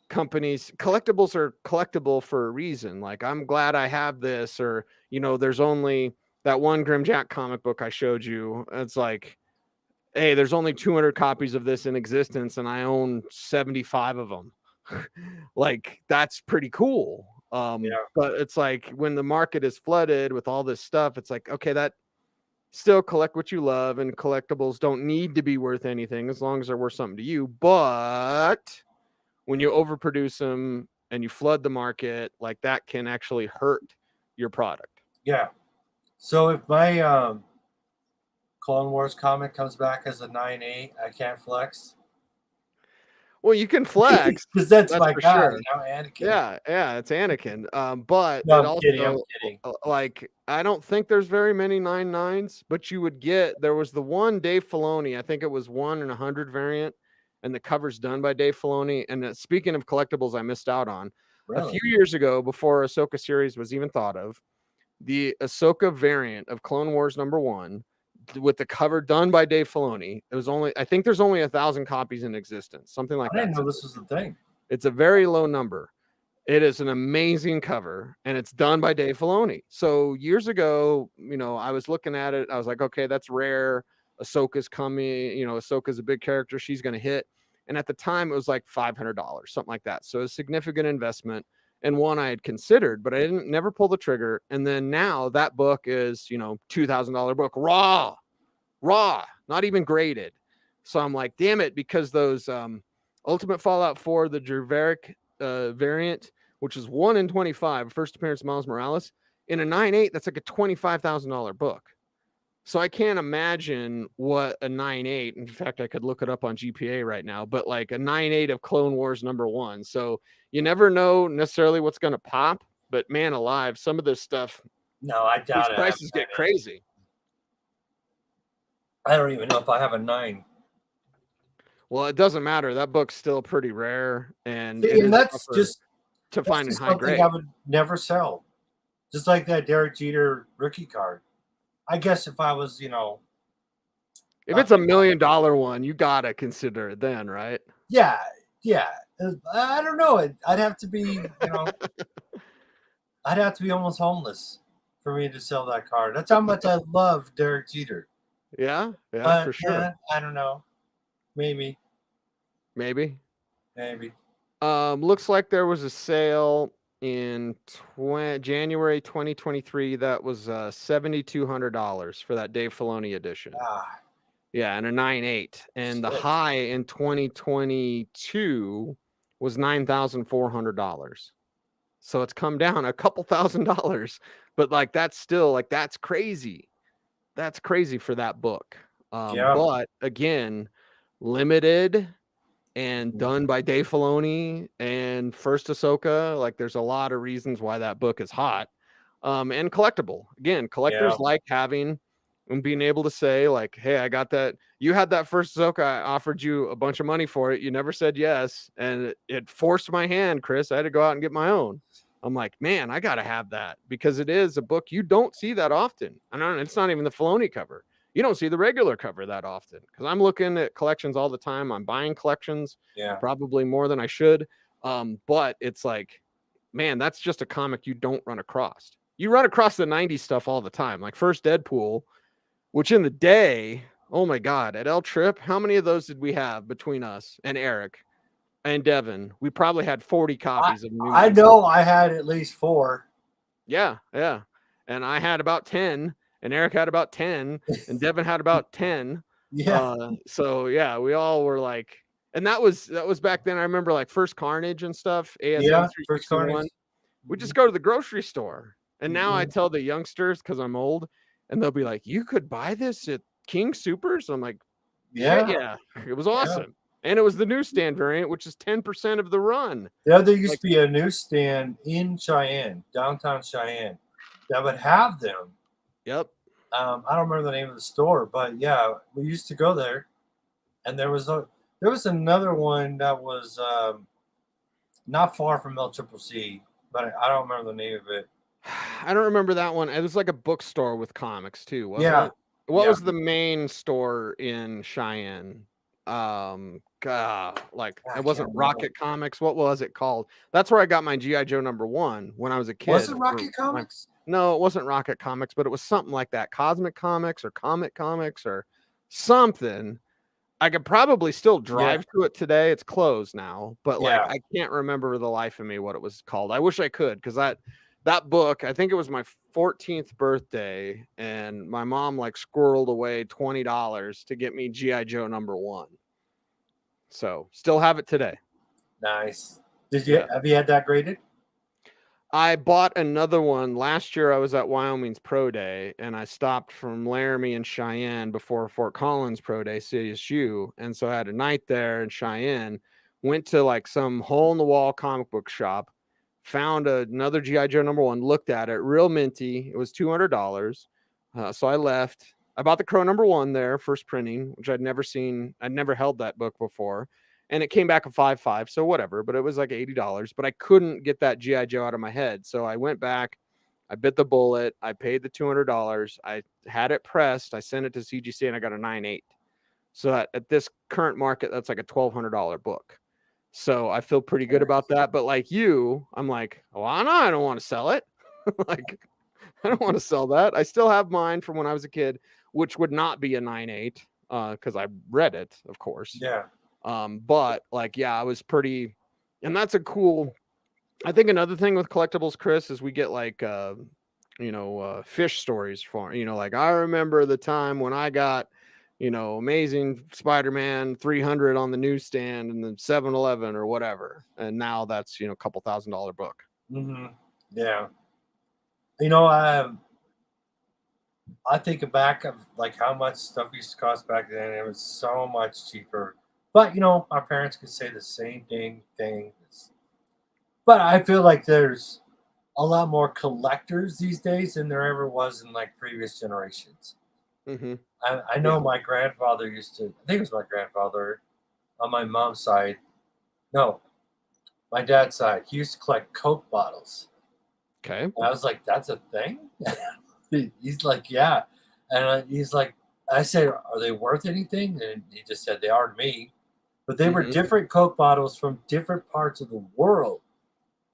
companies, collectibles are collectible for a reason. Like, I'm glad I have this, or, you know, there's only that one Grim Jack comic book I showed you. It's like, hey, there's only 200 copies of this in existence, and I own 75 of them. Like, that's pretty cool. But it's like, when the market is flooded with all this stuff, it's like, okay, that still collect what you love, and collectibles don't need to be worth anything as long as they're worth something to you. But when you overproduce them and you flood the market, like, that can actually hurt your product. Yeah. So if my Clone Wars comic comes back as a 9.8, I can't flex. Well, you can flex. Because that's my for guy, sure. you know, Anakin. Yeah, it's Anakin. But No, it I'm kidding. I'm also, kidding. like, I don't think there's very many 9.9s, but you would get, there was the one Dave Filoni, I think it was 1 in 100 variant, and the cover's done by Dave Filoni. And speaking of collectibles I missed out on, a Really? few years ago, before Ahsoka series was even thought of, the Ahsoka variant of Clone Wars #1 with the cover done by Dave Filoni. It was only, I think there's only 1,000 copies in existence, something like I that. didn't know this was the thing. It's a very low number. It is an amazing cover, and it's done by Dave Filoni. So years ago, you know, I was looking at it. I was like, okay, that's rare. Ahsoka's coming. You know, Ahsoka's a big character. She's going to hit. And at the time, it was like $500, something like that. So a significant investment, and one I had considered, but I never pull the trigger. And then now that book is, you know, $2,000 book, raw, not even graded. So I'm like, damn it, because those Ultimate Fallout 4, the Gerveric variant, which is 1 in 25, first appearance of Miles Morales, in a 9.8, that's like a $25,000 book. So I can't imagine what a 9.8, in fact, I could look it up on GPA right now, but like a 9.8 of Clone Wars #1. So you never know necessarily what's going to pop, but man alive, some of this stuff, No, I doubt these it. prices get crazy. I don't even know if I have a 9. Well, it doesn't matter. That book's still pretty rare, and See, it and is that's tougher just to find in high something grade. I would never sell. Just like that Derek Jeter rookie card. I guess if I was, you know, If it's $1 million one, you gotta consider it then, right? yeah. I don't know. I'd have to be, you know, I'd have to be almost homeless for me to sell that card. That's how much I love Derek Jeter. Yeah, But, for sure. yeah, I don't know. Maybe. Looks like there was a sale in January 2023 that was $7,200 for that Dave Filoni edition. Yeah, and a 9.8, and the high in 2022 was $9,400. So it's come down a couple $1,000, but like that's still like that's crazy. That's crazy for that book. But again, limited and done by Dave Filoni and first Ahsoka. Like there's a lot of reasons why that book is hot. And collectible. Again, collectors like having and being able to say, like, hey, I got that. You had that first Ahsoka. I offered you a bunch of money for it. You never said yes. And it forced my hand, Chris. I had to go out and get my own. I'm like, man, I got to have that because it is a book you don't see that often. It's not even the Filoni cover. You don't see the regular cover that often because I'm looking at collections all the time. I'm buying collections, probably more than I should. But it's like, man, that's just a comic you don't run across. You run across the 90s stuff all the time, like first Deadpool, which in the day, oh my God, at El Trip, how many of those did we have between us and Eric and Devin? We probably had 40 copies of New. I know I had at least 4. Yeah. And I had about 10, and Eric had about 10, and Devin had about 10. So yeah, we all were like, and that was back then. I remember like first Carnage and stuff. ASM first Carnage. We just go to the grocery store. And now I tell the youngsters, because I'm old, and they'll be like, you could buy this at King Supers? I'm like, yeah. It was awesome. And it was the newsstand variant, which is 10% of the run. There used to be a newsstand in Cheyenne, downtown Cheyenne, that would have them. Yep. I don't remember the name of the store, but yeah, we used to go there. And there was another one that was not far from LCCC, but I don't remember the name of it. I don't remember that one. It was like a bookstore with comics too, wasn't it? What was the main store in Cheyenne? It wasn't Rocket Comics. What was it called? That's where I got my G.I. Joe #1 when I was a kid. Was it Rocket Comics? No, it wasn't Rocket Comics, but it was something like that. Cosmic Comics or Comic Comics or something. I could probably still drive to it today. It's closed now, but like I can't remember the life of me what it was called. I wish I could, because that book, I think it was my 14th birthday, and my mom like squirreled away $20 to get me G.I. Joe #1. So still have it today. Nice. Have you had that graded? I bought another one last year. I was at Wyoming's Pro Day, and I stopped from Laramie and Cheyenne before Fort Collins Pro Day, CSU, and so I had a night there in Cheyenne. Went to like some hole in the wall comic book shop, found another GI Joe #1, looked at it, real minty. It was $200. So I left. I bought the Crow #1 there, first printing, which I'd never seen. I'd never held that book before. And it came back a 5.5, so whatever, but it was like $80, but I couldn't get that GI Joe out of my head. So I went back, I bit the bullet, I paid the $200, I had it pressed, I sent it to CGC, and I got a 9.8. So at this current market, that's like a $1,200 book. So I feel pretty good about that. But like you, I'm like, well, no, I don't want to sell it. Like, I don't want to sell that. I still have mine from when I was a kid, which would not be a 9.8 because I read it, of course. Yeah. But like, yeah, I was pretty, and that's a cool, I think another thing with collectibles, Chris, is we get like, fish stories for, like I remember the time when I got, Amazing Spider-Man 300 on the newsstand and the 7-Eleven or whatever. And now that's, a couple $1,000 book. Mm-hmm. Yeah. I think back of like how much stuff used to cost back then. It was so much cheaper. But our parents could say the same thing. But I feel like there's a lot more collectors these days than there ever was in like previous generations. Mm-hmm. I know my grandfather used to. I think it was my grandfather on my mom's side. No, my dad's side. He used to collect Coke bottles. Okay. And I was like, "That's a thing." He's like, "Yeah," and he's like, "I said, are they worth anything?" And he just said, "They are to me." But they were different Coke bottles from different parts of the world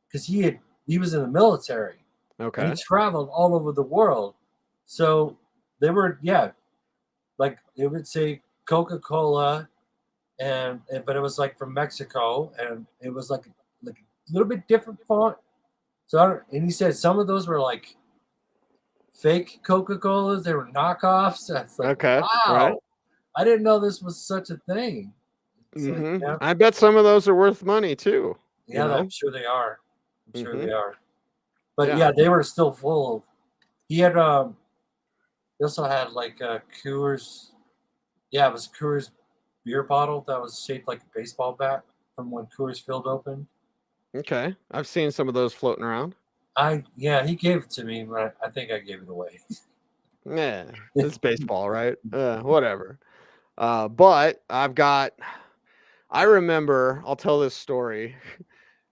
because he was in the military. Okay. And he traveled all over the world. So they were, like it would say Coca-Cola, but it was like from Mexico, and it was like a little bit different font. So and he said some of those were like fake Coca-Colas. They were knockoffs. I was like, okay. Wow, right. I didn't know this was such a thing. Mm-hmm. Like, I bet some of those are worth money too. Yeah, I'm sure they are. I'm sure they are. But Yeah. they were still full. He had he also had like Coors. Yeah, it was Coors beer bottle that was shaped like a baseball bat from when Coors Field opened. Okay, I've seen some of those floating around. He gave it to me, but I think I gave it away. Yeah, it's baseball, right? Whatever. But I remember, I'll tell this story.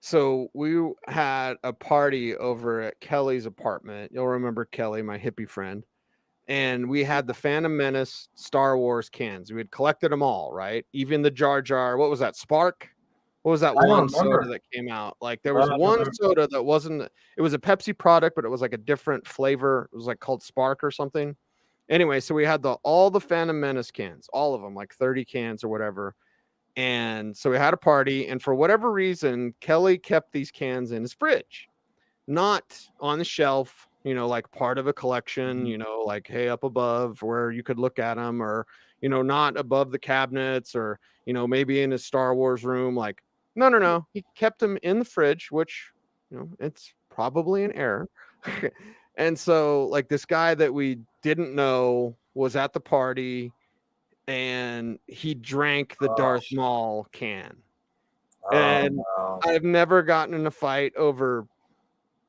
So we had a party over at Kelly's apartment. You'll remember Kelly, my hippie friend. And we had the Phantom Menace Star Wars cans. We had collected them all, right? Even the Jar Jar. What was that? Spark? What was that one soda that came out? Like there was one soda that wasn't, it was a Pepsi product, but it was like a different flavor. It was like called Spark or something. Anyway, so we had all the Phantom Menace cans, all of them, like 30 cans or whatever. And so we had a party, and for whatever reason, Kelly kept these cans in his fridge, not on the shelf, like part of a collection, like, hey, up above where you could look at them, or, not above the cabinets, or, maybe in his Star Wars room. Like, no. He kept them in the fridge, which, it's probably an error. And so like this guy that we didn't know was at the party, and he drank the Darth Maul can. And I've never gotten in a fight over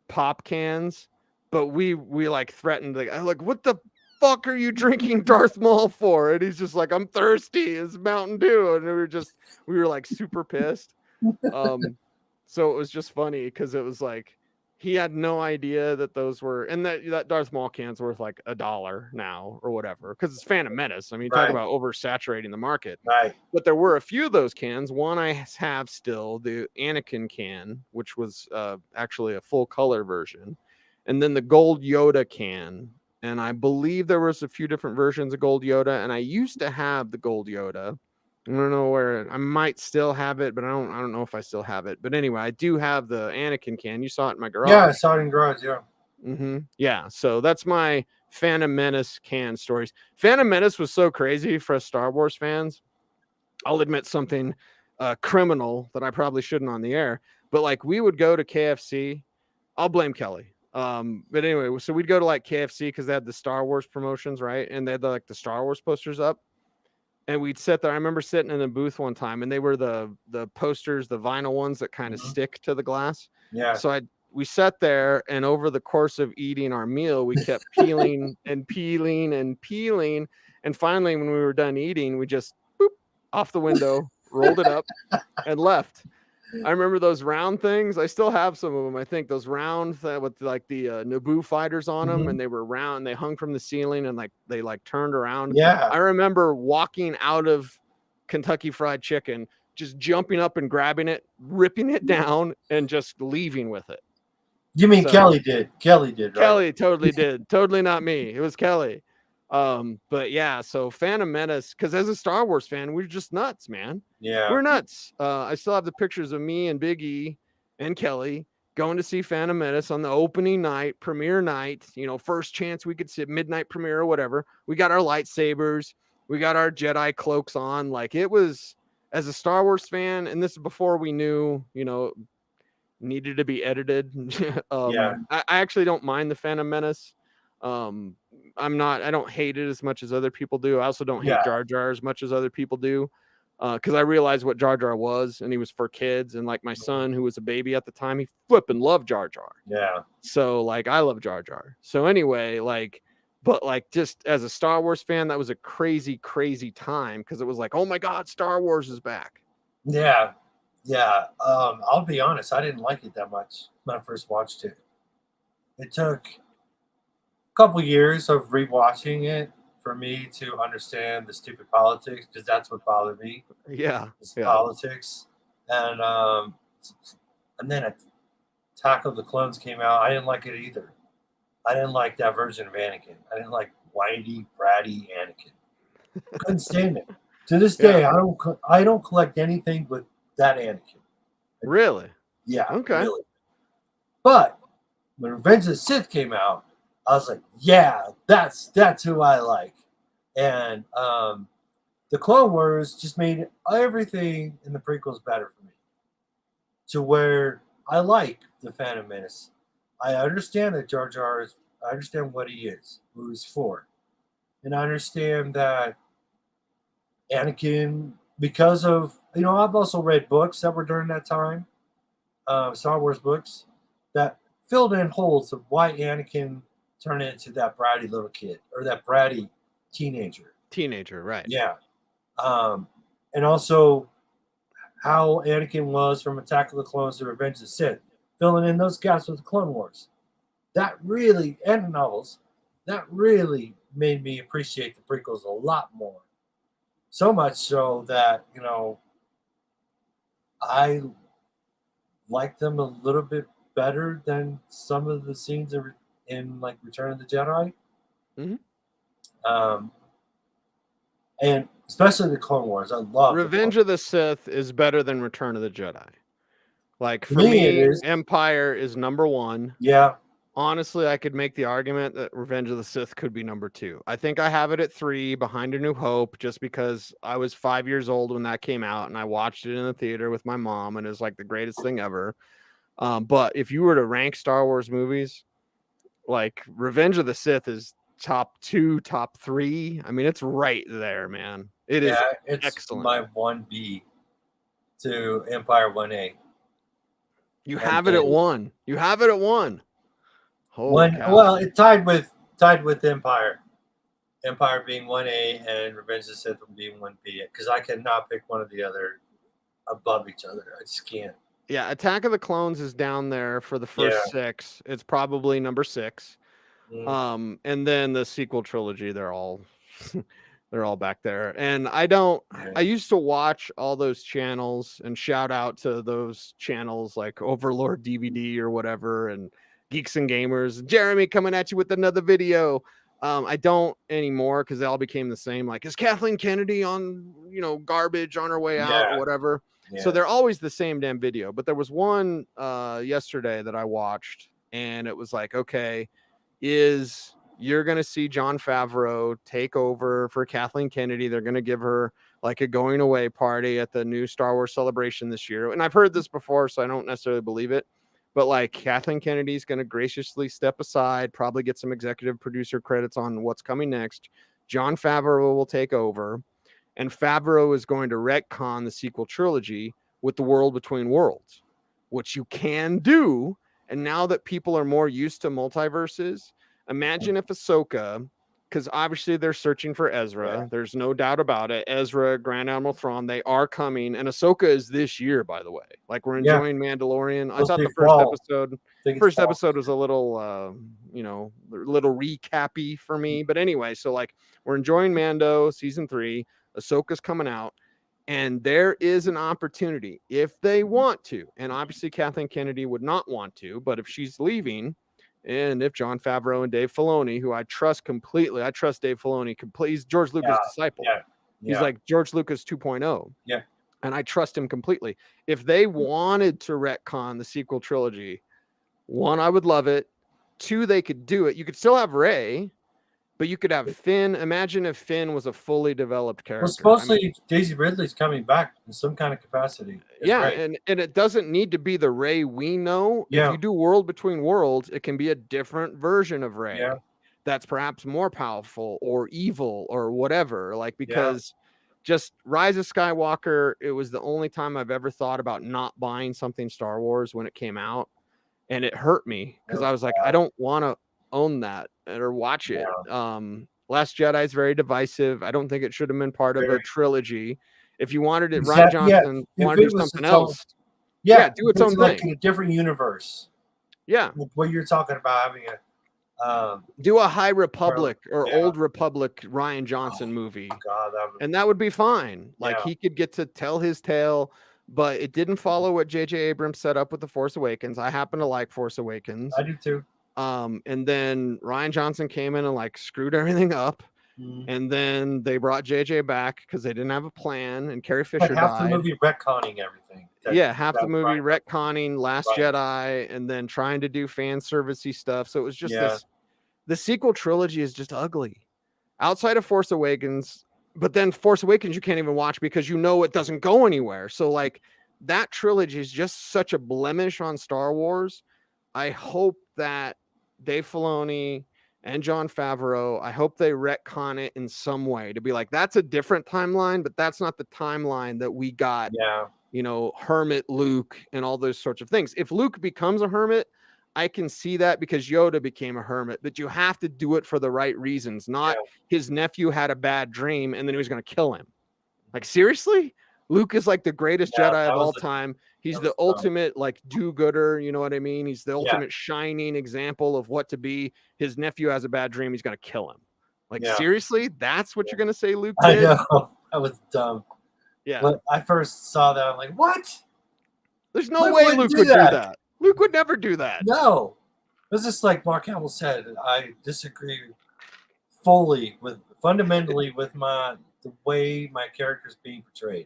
pop cans, but we like threatened the guy, like, what the fuck are you drinking Darth Maul for? And he's just like, I'm thirsty, it's Mountain Dew. And we were like super pissed. So it was just funny because it was like he had no idea that those were, and that Darth Maul can's worth like $1 now or whatever, because it's Phantom Menace. I mean, talk about oversaturating the market. Right. But there were a few of those cans. One I have still, the Anakin can, which was actually a full color version, and then the Gold Yoda can. And I believe there was a few different versions of Gold Yoda, and I used to have the Gold Yoda. I don't know where, I might still have it, but I don't know if I still have it. But anyway, I do have the Anakin can. You saw it in my garage. Yeah, I saw it in garage. Yeah. Mm-hmm. Yeah. So that's my Phantom Menace can stories. Phantom Menace was so crazy for us Star Wars fans. I'll admit something criminal that I probably shouldn't on the air, but like we would go to KFC I'll blame Kelly. But anyway, so we'd go to like KFC because they had the Star Wars promotions, right? And they had like the Star Wars posters up. And we'd sit there. I remember sitting in a booth one time, and they were the posters, the vinyl ones that kind of stick to the glass. Yeah. So we sat there, and over the course of eating our meal, we kept peeling and peeling and peeling. And finally, when we were done eating, we just boop off the window, rolled it up, and left. I remember those round things. I still have some of them. I think those round with like the Naboo fighters on them, and they were round. They hung from the ceiling, and like they like turned around. Yeah. I remember walking out of Kentucky Fried Chicken, just jumping up and grabbing it, ripping it down, and just leaving with it. You mean Kelly did? Kelly did, right? Kelly totally did. Totally not me. It was Kelly. But yeah, so Phantom Menace, because as a Star Wars fan, we're just nuts, man. Yeah. We're nuts. I still have the pictures of me and Big E and Kelly going to see Phantom Menace on the opening night, premiere night, you know, first chance we could see midnight premiere or whatever. We got our lightsabers, we got our Jedi cloaks on. Like, it was, as a Star Wars fan, and this is before we knew, you know, needed to be edited. Yeah. I actually don't mind the Phantom Menace. I don't hate it as much as other people do. I also don't hate Jar Jar as much as other people do. Because I realized what Jar Jar was, and he was for kids. And like my son, who was a baby at the time, he flipping loved Jar Jar. Yeah. So like, I love Jar Jar. So anyway, like, but like, just as a Star Wars fan, that was a crazy, crazy time, because it was like, oh my God, Star Wars is back. Yeah. Yeah. I'll be honest, I didn't like it that much when I first watched it. It took a couple years of rewatching it for me to understand the stupid politics, because that's what bothered me. Yeah. Politics. And then Attack of the Clones came out. I didn't like it either. I didn't like that version of Anakin. I didn't like whiny, bratty Anakin. Couldn't stand it. To this day, I don't collect anything with that Anakin. Really? Yeah. Okay. Really. But when Revenge of the Sith came out, I was like, yeah, that's who I like. And the Clone Wars just made everything in the prequels better for me, to where I like the Phantom Menace. I understand that Jar Jar is, I understand what he is, who he's for. And I understand that Anakin, because of, you know, I've also read books that were during that time, Star Wars books, that filled in holes of why Anakin turned into that bratty little kid, or that bratty teenager. Teenager, right. Yeah. And also how Anakin was from Attack of the Clones to Revenge of the Sith, filling in those gaps with the Clone Wars. That really, and the novels, that really made me appreciate the prequels a lot more. So much so that, you know, I like them a little bit better than some of the scenes in like Return of the Jedi. And especially the Clone Wars. I love Revenge of the Sith is better than Return of the Jedi. Like, for me, me, it is. Empire is number one. Yeah. Honestly, I could make the argument that Revenge of the Sith could be number two. I think I have it at 3 behind A New Hope, just because I was 5 years old when that came out, and I watched it in the theater with my mom, and it was like the greatest thing ever. But if you were to rank Star Wars movies, like, Revenge of the Sith is top 2, top 3. I mean, it's right there, man. It is it's excellent. My 1B to Empire 1A. You have it at 1. You have it at 1. Well, it tied with Empire. Empire being 1A and Revenge of the Sith being 1B, because I cannot pick one or the other above each other. I just can't. Yeah, Attack of the Clones is down there for the first 6. It's probably number 6. And then the sequel trilogy, they're all they're all back there. And I used to watch all those channels, and shout out to those channels like Overlord DVD or whatever, and Geeks and Gamers. Jeremy coming at you with another video. I don't anymore, because they all became the same. Like, is Kathleen Kennedy on, you know, garbage on her way out or whatever? Yeah. So they're always the same damn video. But there was one yesterday that I watched, and it was like, okay, you're going to see Jon Favreau take over for Kathleen Kennedy. They're going to give her like a going away party at the new Star Wars Celebration this year. And I've heard this before, so I don't necessarily believe it. But like Kathleen Kennedy's going to graciously step aside, probably get some executive producer credits on what's coming next. Jon Favreau will take over, and Favreau is going to retcon the sequel trilogy with the World Between Worlds, which you can do. And now that people are more used to multiverses, imagine if Ahsoka, because obviously they're searching for Ezra. Yeah. There's no doubt about it. Ezra, Grand Admiral Thrawn, they are coming. And Ahsoka is this year, by the way. Like, we're enjoying Mandalorian. I thought the first episode was a little, little recappy for me. But anyway, so like, we're enjoying Mando season 3. Ahsoka's coming out. And there is an opportunity if they want to. And obviously Kathleen Kennedy would not want to, but if she's leaving, and if Jon Favreau and Dave Filoni, who I trust completely, I trust Dave Filoni completely. He's George Lucas' disciple. He's like George Lucas 2.0. Yeah. And I trust him completely. If they wanted to retcon the sequel trilogy, 1, I would love it. 2, they could do it. You could still have Rey, but you could have Finn. Imagine if Finn was a fully developed character. Well, supposedly Daisy Ridley's coming back in some kind of capacity. And it doesn't need to be the Rey we know. Yeah. If you do World Between Worlds, it can be a different version of Rey that's perhaps more powerful or evil or whatever. Like, because just Rise of Skywalker, it was the only time I've ever thought about not buying something Star Wars when it came out. And it hurt me because I was like, I don't want to own that or watch it. Last Jedi is very divisive. I don't think it should have been part of a trilogy. If you wanted it, Rian Johnson wanted to do something else. Do its own like thing. In a different universe. Yeah. Like what you're talking about, having a do a High Republic or Old Republic Rian Johnson movie. God, that would be fine. Like he could get to tell his tale, but it didn't follow what J.J. Abrams set up with The Force Awakens. I happen to like Force Awakens. I do too. And then Rian Johnson came in and like screwed everything up. And then they brought JJ back because they didn't have a plan, and Carrie Fisher died. Half the movie retconning everything. Half the movie retconning Last Jedi, and then trying to do fan servicey stuff. So it was just this. The sequel trilogy is just ugly, outside of Force Awakens. But then Force Awakens you can't even watch because you know it doesn't go anywhere. So like that trilogy is just such a blemish on Star Wars. I hope that Dave Filoni and Jon Favreau, I hope they retcon it in some way to be like, that's a different timeline, but that's not the timeline that we got, hermit Luke and all those sorts of things. If Luke becomes a hermit, I can see that because Yoda became a hermit, but you have to do it for the right reasons, not his nephew had a bad dream and then he was going to kill him. Like, seriously? Luke is like the greatest Jedi of all time. He's the ultimate like do-gooder, you know what I mean? He's the ultimate shining example of what to be. His nephew has a bad dream, he's gonna kill him. Like seriously, that's what you're gonna say Luke did? I know. That was dumb. Yeah. When I first saw that, I'm like, what? There's no way Luke would do that. Luke would never do that. No. It was just like Mark Hamill said, I disagree fundamentally with the way my character's being portrayed.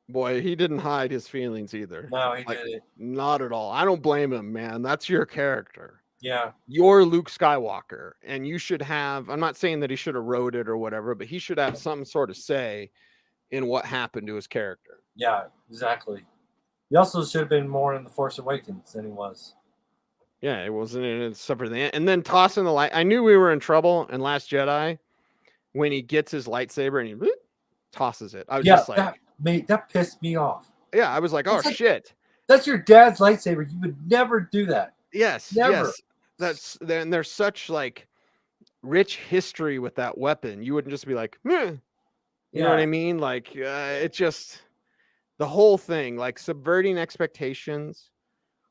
Boy, he didn't hide his feelings either. No, he didn't. Not at all. I don't blame him, man. That's your character. Yeah. You're Luke Skywalker. And you should have, I'm not saying that he should have wrote it or whatever, but he should have some sort of say in what happened to his character. Yeah, exactly. He also should have been more in The Force Awakens than he was. Yeah, it wasn't in it except for the end. And then tossing the light. I knew we were in trouble in Last Jedi when he gets his lightsaber and he tosses it. I was just like, that pissed me off. Yeah, I was like, oh shit. That's your dad's lightsaber. You would never do that. Yes. Never. Yes. There's such like rich history with that weapon. You wouldn't just be like, meh. You know what I mean? Like it just the whole thing, like subverting expectations,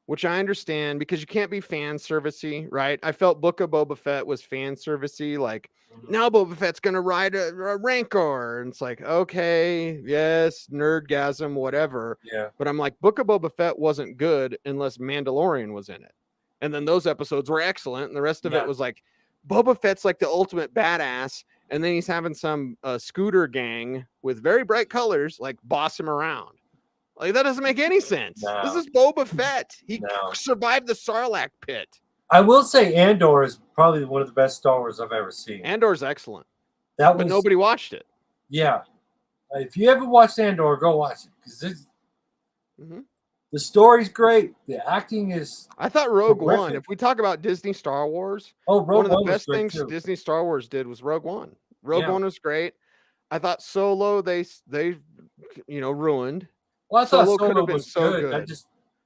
which I understand because you can't be fan servicey, right? I felt Book of Boba Fett was fan servicey, like now Boba Fett's gonna ride a Rancor, and it's like, okay, yes, nerdgasm, whatever. Yeah. But I'm like, Book of Boba Fett wasn't good unless Mandalorian was in it, and then those episodes were excellent, and the rest of it was like, Boba Fett's like the ultimate badass, and then he's having some scooter gang with very bright colors like boss him around. Like that doesn't make any sense. No. This is Boba Fett. He survived the Sarlacc pit. I will say Andor is probably one of the best Star Wars I've ever seen. Andor's excellent. But nobody watched it. Yeah. If you ever watched Andor, go watch it. Because The story's great. The acting is. I thought Rogue One, Terrific. if we talk about Disney Star Wars, Oh, one Rogue of the One was best great things too. Disney Star Wars did was Rogue One. Rogue Yeah. One was great. I thought Solo they ruined. Well, I thought Solo could Solo have been was so good. good.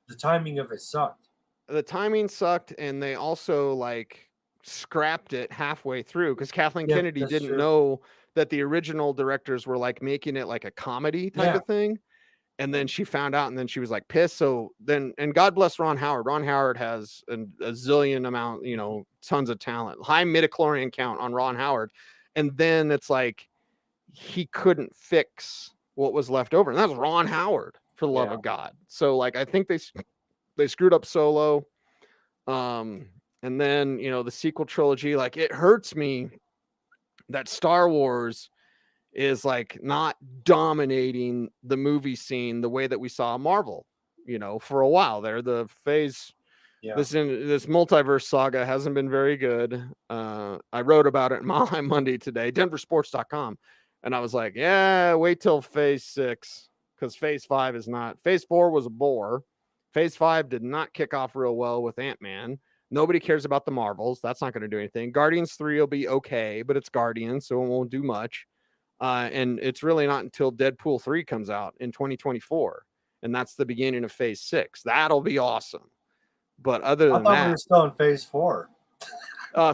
The timing of it sucked. The timing sucked, and they also scrapped it halfway through because Kathleen Yep, Kennedy that's didn't true. know that the original directors were making it like a comedy type Yeah. of thing. And then she found out, and then she was like pissed. So then, and God bless Ron Howard. Ron Howard has a zillion amount, tons of talent, high midichlorian count on Ron Howard. And then it's like he couldn't fix what was left over, and that's Ron Howard, for the love of God. So I think they screwed up Solo. And then the sequel trilogy, it hurts me that Star Wars is not dominating the movie scene the way that we saw Marvel, for a while there. The phase, this multiverse saga hasn't been very good. I wrote about it in Mile High Monday today, denversports.com. And I was like, yeah, wait till phase 6, because phase 5 is not. Phase 4 was a bore. Phase 5 did not kick off real well with Ant-Man. Nobody cares about the Marvels. That's not going to do anything. Guardians 3 will be okay, but it's Guardians, so it won't do much. And it's really not until Deadpool 3 comes out in 2024. And that's the beginning of phase 6. That'll be awesome. But other than I thought that, we were still in phase 4.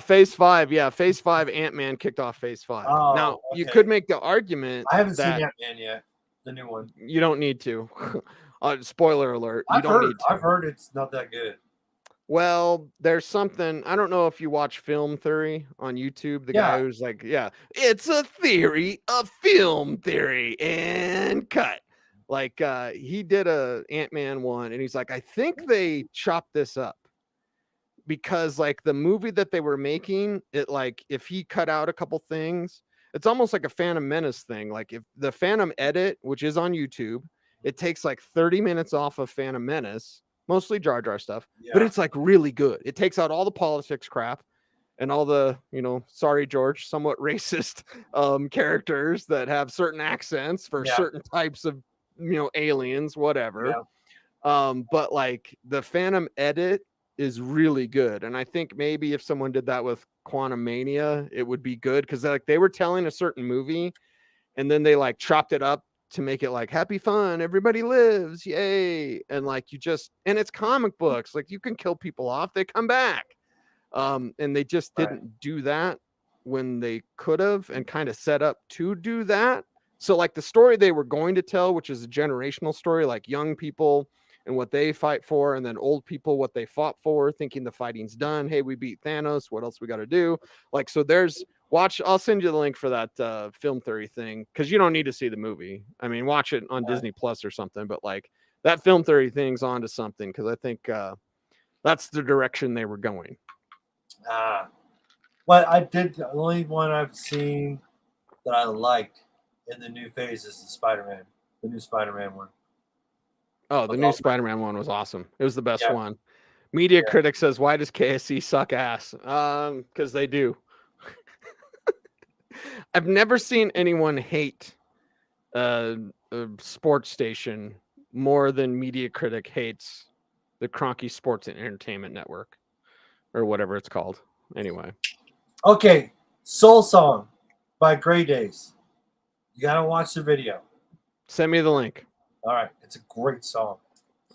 phase 5, yeah, phase 5, Ant-Man kicked off phase 5. Oh, now, you okay. could make the argument I haven't seen that Ant-Man yet, the new one. you don't need to. Spoiler alert, you I've don't need to. I've heard it's not that good. Well, there's something, I don't know if you watch Film Theory on YouTube, the guy who's like, it's a theory of film theory and cut. He did a Ant-Man one, and he's like, I think they chopped this up because the movie that they were making, it if he cut out a couple things, it's almost like a Phantom Menace thing. If the Phantom edit, which is on YouTube, it takes 30 minutes off of Phantom Menace, mostly Jar Jar stuff, but it's really good. It takes out all the politics crap and all the, sorry, George, somewhat racist characters that have certain accents for certain types of, aliens, whatever. But the Phantom edit is really good. And I think maybe if someone did that with Quantum Mania, it would be good, because they were telling a certain movie and then they chopped it up to make it happy fun, everybody lives, yay. And and it's comic books, you can kill people off, they come back. And they just didn't do that when they could have, and kind of set up to do that. So the story they were going to tell, which is a generational story, young people and what they fight for, and then old people what they fought for, thinking the fighting's done, hey, we beat Thanos, what else we got to do? So there's I'll send you the link for that Film Theory thing, because you don't need to see the movie. I mean, watch it on Disney Plus or something, but that Film Theory thing's onto something, because I think that's the direction they were going. Well, the only one I've seen that I liked in the new phase is the new Spider-Man one. Oh, the new Spider-Man one was awesome. It was the best one. Media Critic says, why does KSC suck ass? Because they do. I've never seen anyone hate a sports station more than Media Critic hates the Cronky Sports and Entertainment Network, or whatever it's called. Anyway. Okay, Soul Song by Grey Days. You gotta watch the video. Send me the link. All right, it's a great song.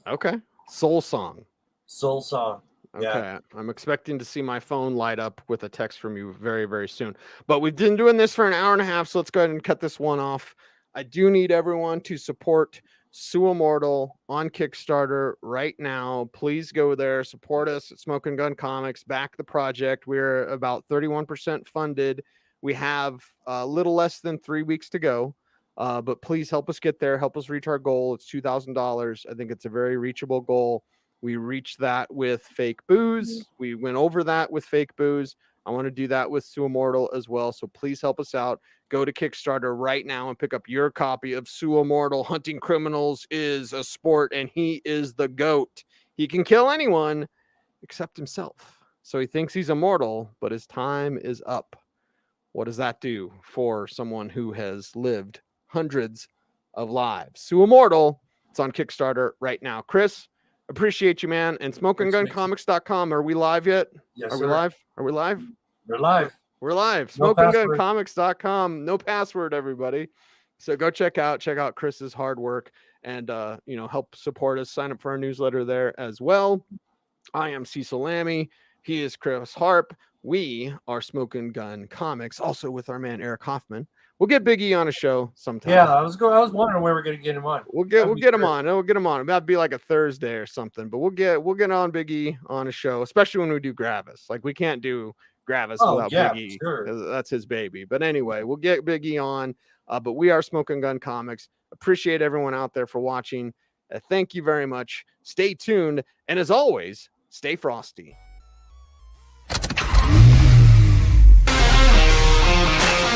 Okay, Soul Song. Soul Song. Okay, I'm expecting to see my phone light up with a text from you very, very soon. But we've been doing this for an hour and a half, so let's go ahead and cut this one off. I do need everyone to support Suimmortal on Kickstarter right now. Please go there, support us at Smokin' Gun Comics, back the project. We're about 31% funded. We have a little less than 3 weeks to go, but please help us get there. Help us reach our goal. It's $2,000. I think it's a very reachable goal. We reached that with Fake Booze. We went over that with Fake Booze. I want to do that with Suimmortal as well. So please help us out. Go to Kickstarter right now and pick up your copy of Suimmortal. Hunting criminals is a sport, and he is the GOAT. He can kill anyone except himself. So he thinks he's immortal, but his time is up. What does that do for someone who has lived hundreds of lives? Suimmortal, It's on Kickstarter right now. Chris, appreciate you, man. And SmokingGunComics.com. Are we live yet? Yes, Are sir. we live? Are we live? We're live. We're live. No password. SmokingGunComics.com. No password, everybody. So go check out Chris's hard work and help support us. Sign up for our newsletter there as well. I am Cecil Lammey. He is Chris Harp. We are Smokin' Gun Comics, also with our man Eric Hoffman. We'll get Big E on a show sometime. Yeah, I was wondering where we're gonna get him on. We'll get him on. We'll get him on. That'd be like a Thursday or something. But we'll get on Big E on a show, especially when we do Gravis. Like we can't do Gravis without Big E. Sure. That's his baby. But anyway, we'll get Big E on. But we are Smokin' Gun Comics. Appreciate everyone out there for watching. Thank you very much. Stay tuned, and as always, stay frosty.